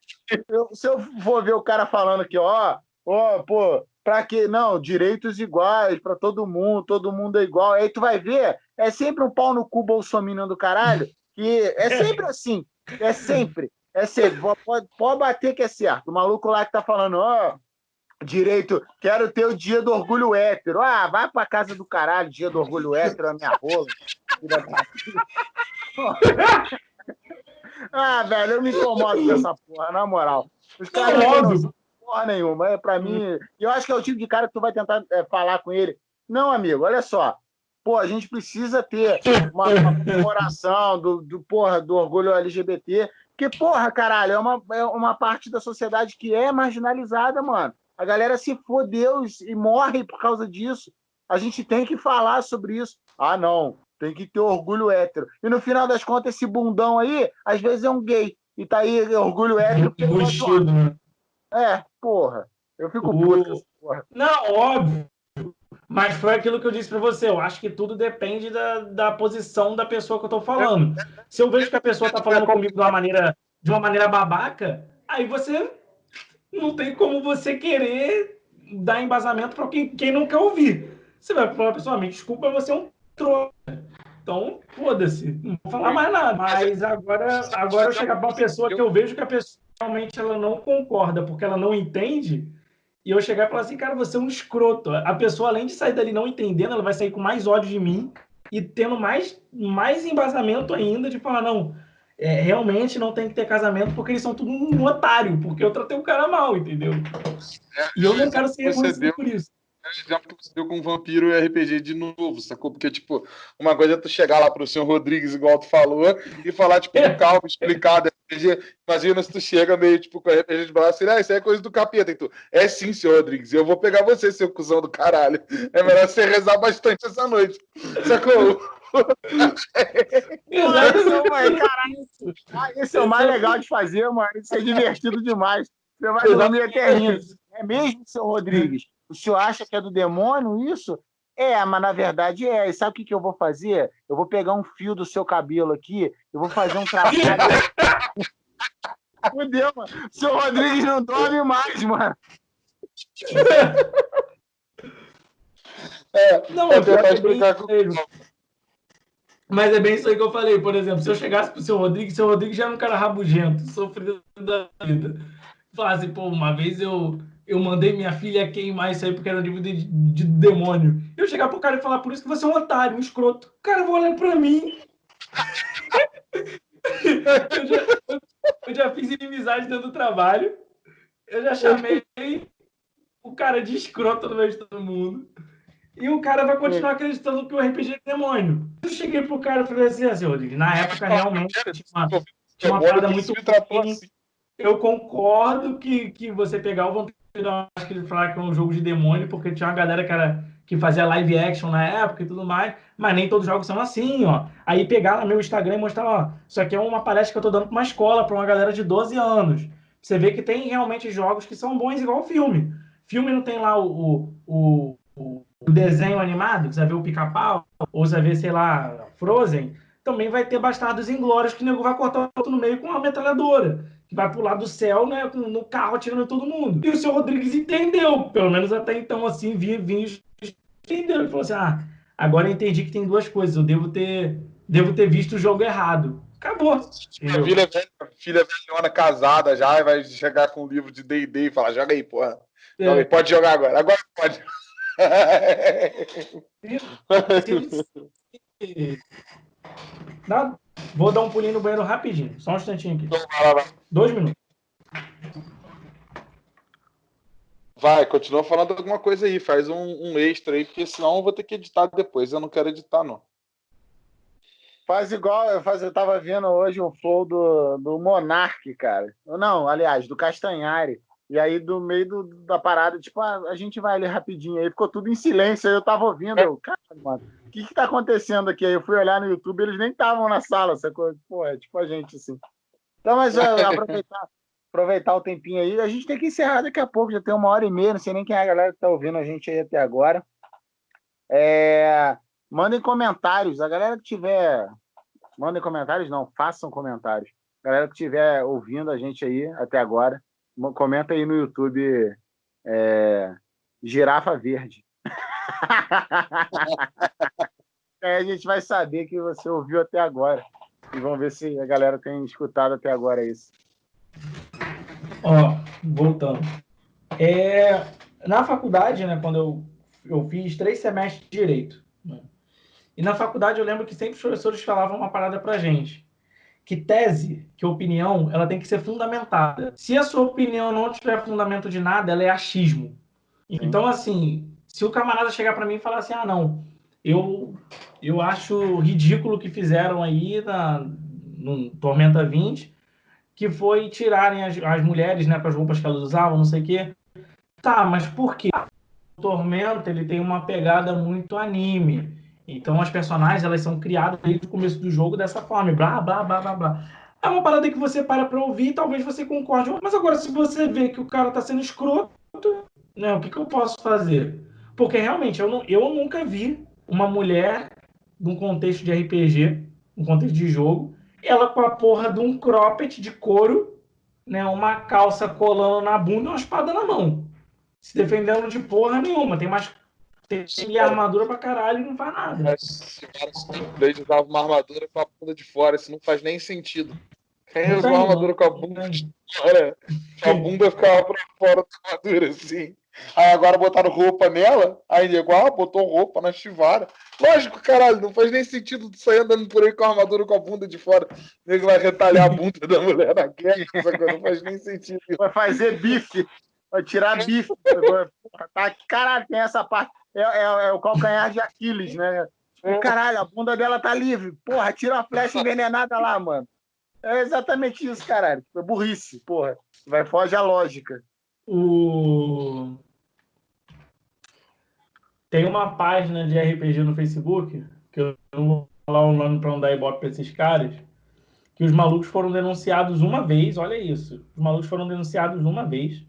se eu for ver o cara falando que, pô, para que não, direitos iguais para todo mundo é igual. Aí tu vai ver, é sempre um pau no cu bolsominion do caralho, que é sempre assim, é sempre. Pode bater que é certo. O maluco lá que tá falando, direito, quero ter o dia do orgulho hétero. Vai pra casa do caralho, dia do orgulho hétero, a minha rola. Velho, eu me incomodo com essa porra, na moral. Os caras não porra nenhuma. Pra mim, eu acho que é o tipo de cara que tu vai tentar falar com ele. Não, amigo, olha só. Pô, a gente precisa ter uma comemoração do orgulho LGBT, porque, porra, caralho, é uma parte da sociedade que é marginalizada, mano. A galera se fodeu e morre por causa disso. A gente tem que falar sobre isso. Não, tem que ter orgulho hétero. E no final das contas, esse bundão aí, às vezes é um gay. E tá aí orgulho hétero. Bustido, né? Porra. Eu fico puto com essa porra. Não, óbvio. Mas foi aquilo que eu disse para você. Eu acho que tudo depende da posição da pessoa que eu tô falando. Se eu vejo que a pessoa tá falando comigo de uma maneira babaca, aí você não tem como você querer dar embasamento para quem não quer ouvir. Você vai falar, pessoal, me desculpa, você é um trouxa. Então, foda-se, não vou falar mais nada. Mas agora eu chegar para uma pessoa que eu vejo que a pessoa realmente ela não concorda porque ela não entende, e eu chegar e falar assim, cara, você é um escroto. A pessoa, além de sair dali não entendendo, ela vai sair com mais ódio de mim e tendo mais embasamento ainda de falar, não, realmente não tem que ter casamento porque eles são tudo um otário, porque eu tratei o cara mal, entendeu? E eu não quero ser reconhecido por isso. Exemplo que você deu com Vampiro e RPG de novo, sacou? Porque, tipo, uma coisa é tu chegar lá pro senhor Rodrigues, igual tu falou, e falar, tipo, com calma, explicado RPG. Imagina se tu chega meio, tipo, com RPG de braço e isso aí é coisa do capeta. E tu, sim, senhor Rodrigues, eu vou pegar você, seu cuzão do caralho. É melhor você rezar bastante essa noite. Sacou? Esse é o mais legal de fazer, mano. Isso é divertido demais. Você vai dormir até rindo. É mesmo, seu Rodrigues? O senhor acha que é do demônio isso? Mas na verdade é. E sabe o que eu vou fazer? Eu vou pegar um fio do seu cabelo aqui, eu vou fazer um trabalho. Fudeu, mano. O seu Rodrigues não dorme mais, mano. Não, eu tentar explicar com mas é bem isso aí que eu falei. Por exemplo, se eu chegasse pro seu Rodrigues já é um cara rabugento, sofrido da vida. Falasse, pô, uma vez eu mandei minha filha queimar isso aí porque era livro de demônio. Eu chegar pro cara e falar, por isso que você é um otário, um escroto. O cara vai olhar pra mim. eu já fiz inimizade dentro do trabalho. Eu já chamei o cara de escroto no meio de todo mundo. E o cara vai continuar acreditando que o RPG é demônio. Eu cheguei pro cara e falei assim, Rodrigo, na época realmente tinha uma parada muito ruim. Eu concordo que você pegar o Vampiro, acho que ele falar que é um jogo de demônio, porque tinha uma galera que fazia live action na época e tudo mais, mas nem todos os jogos são assim, ó. Aí pegar no meu Instagram e mostrar, ó, isso aqui é uma palestra que eu tô dando pra uma escola, pra uma galera de 12 anos. Você vê que tem realmente jogos que são bons igual filme. Filme não tem lá o desenho animado, que você vai ver o Pica-Pau, ou você vai ver, sei lá, Frozen, também vai ter Bastardos Inglórios, que o nego vai cortar o outro no meio com uma metralhadora, que vai pular do céu, né, no carro atirando todo mundo. E o seu Rodrigues entendeu, pelo menos até então, assim, entendeu. Ele falou assim, agora eu entendi que tem duas coisas, eu devo ter visto o jogo errado. Acabou. Filha velhona casada já, e vai chegar com um livro de D&D e falar, joga aí, porra. Joga aí, pode jogar agora. Agora pode. Vou dar um pulinho no banheiro rapidinho. Só um instantinho aqui. 2 minutos. Vai, continua falando alguma coisa aí. Faz um extra aí, porque senão eu vou ter que editar depois. Eu não quero editar, não. Faz igual, eu tava vendo hoje um flow do Monark, cara. Não, aliás, do Castanhari. E aí, do meio da parada, tipo, a gente vai ali rapidinho. Aí ficou tudo em silêncio. Aí eu tava ouvindo. Cara, mano, o que tá acontecendo aqui? Aí eu fui olhar no YouTube, eles nem estavam na sala, sacou? Pô, é tipo a gente, assim. Então, mas aproveitar o tempinho aí. A gente tem que encerrar daqui a pouco, já tem 1h30. Não sei nem quem é a galera que tá ouvindo a gente aí até agora. Mandem comentários. A galera que tiver... Mandem comentários, não. Façam comentários. A galera que estiver ouvindo a gente aí até agora, comenta aí no YouTube Girafa Verde. Aí a gente vai saber que você ouviu até agora. E vamos ver se a galera tem escutado até agora isso. Voltando. Na faculdade, né, quando eu fiz 3 semestres de Direito, né? E na faculdade eu lembro que sempre os professores falavam uma parada pra gente, que tese, que opinião, ela tem que ser fundamentada. Se a sua opinião não tiver fundamento de nada, ela é achismo. Então, assim, se o camarada chegar para mim e falar assim, não, eu acho ridículo o que fizeram aí no Tormenta 20, que foi tirarem as mulheres, né, com as roupas que elas usavam, não sei o quê. Tá, mas por quê? O Tormenta, ele tem uma pegada muito anime. Então, as personagens, elas são criadas desde o começo do jogo dessa forma, blá, blá, blá, blá, blá. É uma parada que você para pra ouvir e talvez você concorde. Mas agora, se você vê que o cara tá sendo escroto, né, o que eu posso fazer? Porque, realmente, eu nunca vi uma mulher, num contexto de RPG, num contexto de jogo, ela com a porra de um cropped de couro, né, uma calça colando na bunda e uma espada na mão. Se defendendo de porra nenhuma. Tem armadura pra caralho e não faz nada. Se o Blade usava uma armadura com a bunda de fora, isso não faz nem sentido. Quem usa uma armadura com a bunda de fora, a bunda ficava pra fora da armadura, assim. Aí agora botaram roupa nela, aí igual, botou roupa na chivara. Lógico, caralho, não faz nem sentido tu sair andando por aí com a armadura com a bunda de fora. O nego vai retalhar a bunda da mulher na guerra, essa coisa não faz nem sentido. Vai fazer bife, vai tirar bife. Tá, caralho, tem essa parte. É o calcanhar de Aquiles, né? Caralho, a bunda dela tá livre. Porra, tira a flecha envenenada lá, mano. É exatamente isso, caralho. É burrice, porra. Foge a lógica. Tem uma página de RPG no Facebook, que eu não vou falar o nome pra não dar ibope pra esses caras, que os malucos foram denunciados uma vez, olha isso. Os malucos foram denunciados uma vez.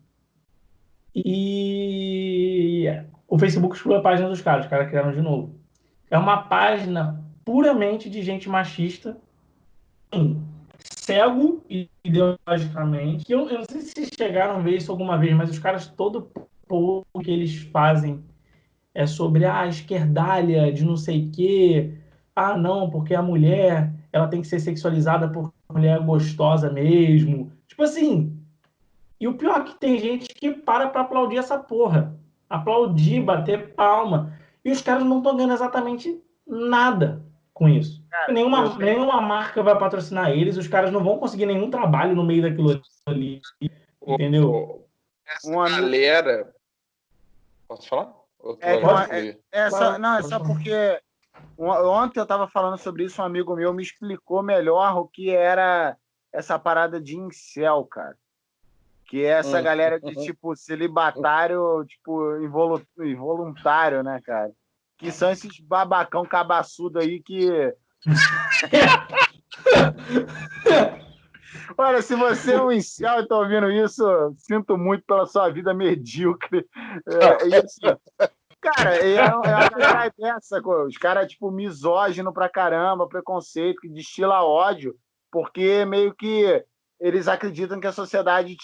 E o Facebook excluiu a página dos caras, os caras criaram de novo. É uma página puramente de gente machista, cego ideologicamente. Que eu não sei se chegaram a ver isso alguma vez, mas os caras, todo pouco que eles fazem é sobre a esquerdalha de não sei o quê. Ah, não, porque a mulher ela tem que ser sexualizada por mulher gostosa mesmo. Tipo assim. E o pior é que tem gente que para pra aplaudir essa porra. Aplaudir, bater palma. E os caras não estão ganhando exatamente nada com isso. Cara, Nenhuma marca vai patrocinar eles, os caras não vão conseguir nenhum trabalho no meio daquilo ali. Entendeu? Essa galera. Posso falar? Não, é só porque ontem eu estava falando sobre isso, um amigo meu me explicou melhor o que era essa parada de incel, cara. Que é essa galera de, tipo, celibatário, tipo, involuntário, né, cara? Que são esses babacão cabaçudo aí que... Olha, se você é um incel e tá ouvindo isso, sinto muito pela sua vida medíocre. Cara, é uma galera dessa, os caras, tipo, misógino pra caramba, preconceito, que destila ódio, porque meio que eles acreditam que a sociedade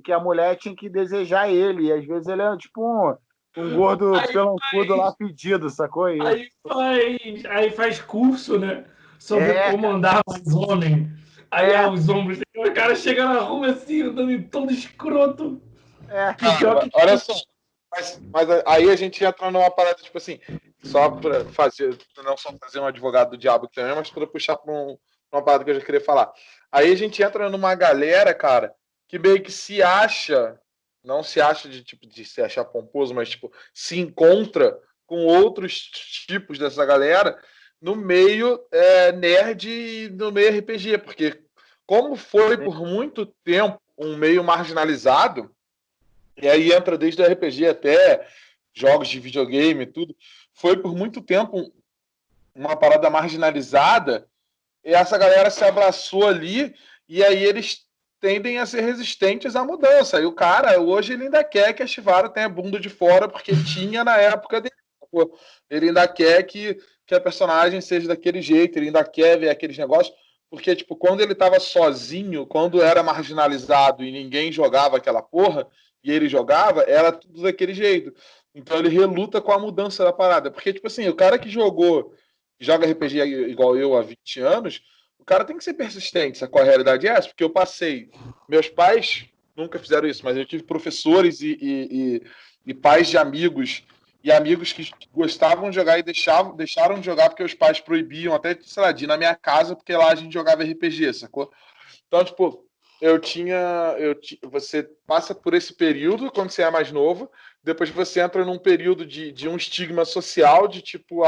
que a mulher tinha que desejar ele, e às vezes ele é tipo um gordo pelancudo lá pedido, sacou? Aí faz curso, né? Sobre como andar mais homem. Aí os ombros, o cara chega na rua assim, andando todo escroto. Olha só. Mas aí a gente entra numa parada, tipo assim, só pra fazer, não só fazer um advogado do diabo também, mas pra puxar pra uma parada que eu já queria falar. Aí a gente entra numa galera, cara, que meio que se acha, não se acha de se achar pomposo, mas tipo, se encontra com outros tipos dessa galera no meio nerd e no meio RPG, porque como foi por muito tempo um meio marginalizado, e aí entra desde o RPG até jogos de videogame e tudo. Foi por muito tempo uma parada marginalizada e essa galera se abraçou ali e aí eles tendem a ser resistentes à mudança. E o cara, hoje, ele ainda quer que a Chivara tenha bunda de fora porque tinha na época dele. Ele ainda quer que a personagem seja daquele jeito, ele ainda quer ver aqueles negócios. Porque, tipo, quando ele tava sozinho, quando era marginalizado e ninguém jogava aquela porra, e ele jogava, era tudo daquele jeito. Então ele reluta com a mudança da parada. Porque, tipo assim, o cara que joga RPG igual eu há 20 anos, o cara tem que ser persistente, sacou? A realidade é essa, porque eu passei. Meus pais nunca fizeram isso, mas eu tive professores e pais de amigos, e amigos que gostavam de jogar e deixaram de jogar porque os pais proibiam, até, sei lá, de ir na minha casa, porque lá a gente jogava RPG, sacou? Então, tipo, você passa por esse período quando você é mais novo, depois você entra num período de um estigma social, de tipo,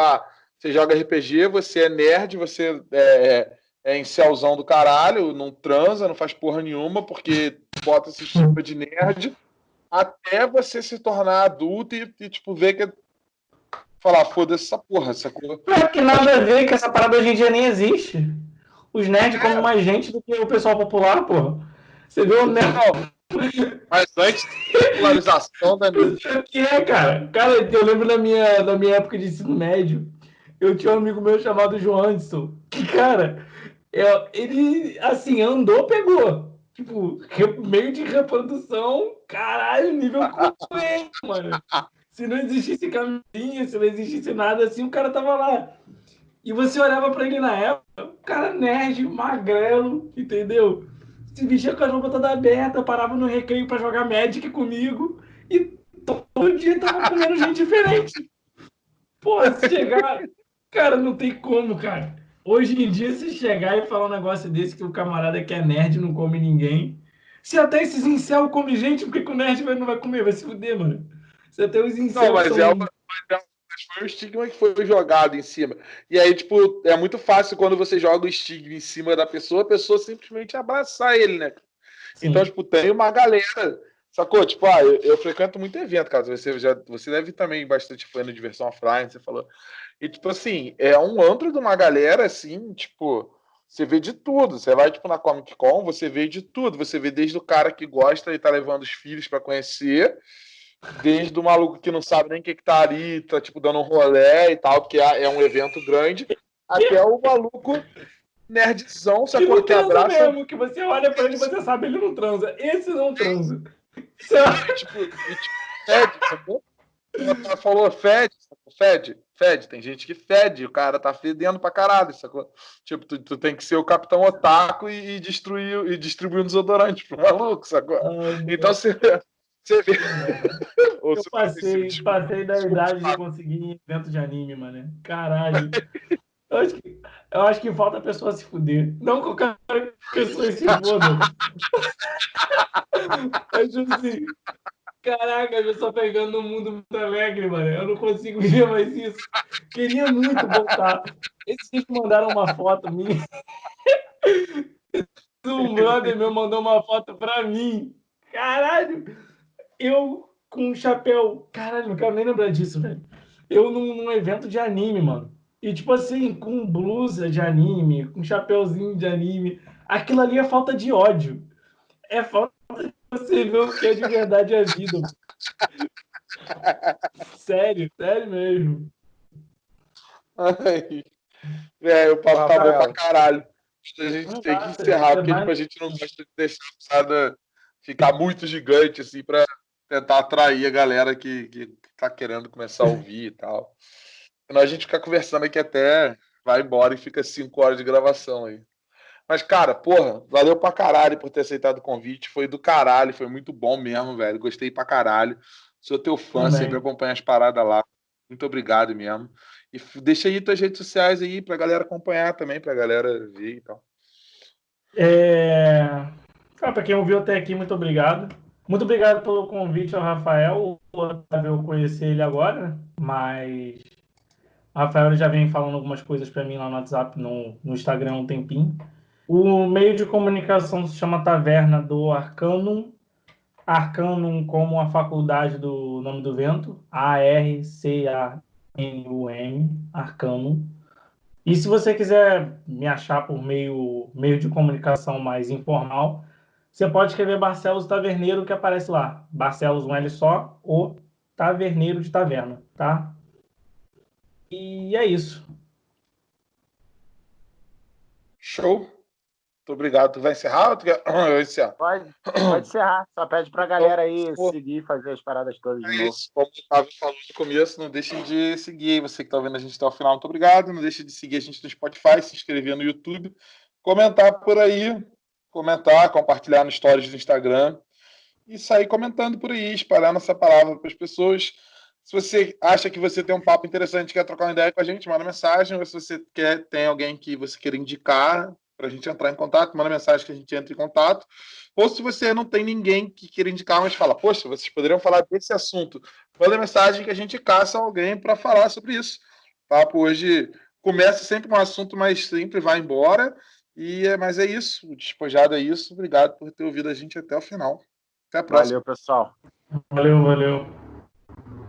você joga RPG, você é nerd, você é incelzão do caralho, não transa, não faz porra nenhuma, porque bota esse estigma de nerd, até você se tornar adulto e tipo, ver que falar, foda-se essa porra, sacou? Não é que nada a ver, que essa parada hoje em dia nem existe. Os nerds comem mais gente do que o pessoal popular, porra. Você viu o nerd? Mas antes da popularização da mídia. O que é, cara? Cara, eu lembro da minha época de ensino médio, eu tinha um amigo meu chamado João Anderson, que, cara, ele, assim, andou, pegou. Tipo, meio de reprodução, caralho, nível coelho, mano. Se não existisse camisinha, se não existisse nada assim, o cara tava lá. E você olhava pra ele na época, o cara nerd, magrelo, entendeu? Se vestia com a roupa toda aberta, parava no recreio pra jogar Magic comigo. E todo dia tava comendo gente diferente. Pô, se chegar... Cara, não tem como, cara. Hoje em dia, se chegar e falar um negócio desse que o camarada que é nerd não come ninguém. Se até esses incel comem gente, por que o nerd não vai comer? Vai se fuder, mano. Se até os Não, incel mas são... foi o estigma que foi jogado em cima. E aí, tipo, é muito fácil quando você joga o estigma em cima da pessoa, a pessoa simplesmente abraçar ele, né? Sim. Então, tipo, tem uma galera, sacou? Tipo, eu frequento muito evento, cara. Você deve também bastante foi no Diversão Offline, você falou. E, tipo assim, é um antro de uma galera, assim, tipo, você vê de tudo. Você vai, tipo, na Comic Con, você vê de tudo. Você vê desde o cara que gosta e tá levando os filhos pra conhecer, desde o maluco que não sabe nem o que tá ali, tá, tipo, dando um rolê e tal, porque é um evento grande, até o maluco nerdzão, Que sacou? não Que transa abraça... mesmo, que você olha pra ele e você sabe, ele não transa. Esse não transa. Tipo, fede, sacou? Ela falou fede, sacou? Fede. Tem gente que fede, o cara tá fedendo pra caralho, sacou? Tipo, tu tem que ser o Capitão Otaku e distribuir um desodorante pro maluco, sacou? Então você vê. Ou Eu você passei da idade de conseguir ir em evento de anime, mano. Caralho. Eu acho que falta a pessoa se fuder. Não que o cara pessoa se foda. Mas tipo assim, caraca, eu só pegando no mundo muito alegre, mano. Eu não consigo ver mais isso. Queria muito voltar. Esses dias mandaram uma foto minha. Um brother meu mandou uma foto pra mim. Caralho! Eu com um chapéu. Caralho, não quero nem lembrar disso, velho. Eu num evento de anime, mano. E tipo assim, com blusa de anime, com chapéuzinho de anime. Aquilo ali é falta de ódio. É falta de você ver o que é de verdade a vida. Sério, sério mesmo. Ai, o papo tá bom pra caralho. A gente tem que encerrar, porque tipo, a gente não gosta de deixar a parada ficar muito gigante, assim, pra tentar atrair a galera que tá querendo começar a ouvir e tal. Senão a gente fica conversando aqui até vai embora e fica 5 horas de gravação aí. Mas, cara, porra, valeu pra caralho por ter aceitado o convite. Foi do caralho, foi muito bom mesmo, velho. Gostei pra caralho. Sou teu fã, Também. sempre acompanho as paradas lá. Muito obrigado mesmo. E deixa aí tuas redes sociais aí pra galera acompanhar também, pra galera ver e tal. Pra quem ouviu até aqui, muito obrigado. Muito obrigado pelo convite ao Rafael. O Otávio, eu conheci ele agora, mas o Rafael já vem falando algumas coisas para mim lá no WhatsApp, no Instagram há um tempinho. O meio de comunicação se chama Taverna do Arcanum. Arcanum como a faculdade do nome do vento. ARCANUM, Arcanum. E se você quiser me achar por meio de comunicação mais informal, você pode escrever Barcelos Taverneiro que aparece lá. Barcelos, um L só, ou Taverneiro de Taverna, tá? E é isso. Show. Muito obrigado. Tu vai encerrar ou tu quer... Eu encerro? Pode encerrar. Só pede pra galera aí seguir, fazer as paradas todas de novo. Isso. Como o Otávio falou no começo, não deixem de seguir. Você que está vendo a gente até o final, muito obrigado. Não deixe de seguir a gente no Spotify, se inscrever no YouTube, comentar por aí, compartilhar nos stories do Instagram e sair comentando por aí, espalhar nossa palavra para as pessoas. Se você acha que você tem um papo interessante, quer trocar uma ideia com a gente, manda mensagem. Ou se você tem alguém que você queira indicar para a gente entrar em contato, manda mensagem que a gente entra em contato. Ou se você não tem ninguém que queira indicar, mas fala, poxa, vocês poderiam falar desse assunto, manda mensagem que a gente caça alguém para falar sobre isso. O papo hoje começa sempre com um assunto mais simples, vai embora. Mas é isso, o despojado é isso. Obrigado por ter ouvido a gente até o final. Até a próxima. Valeu, pessoal. Valeu.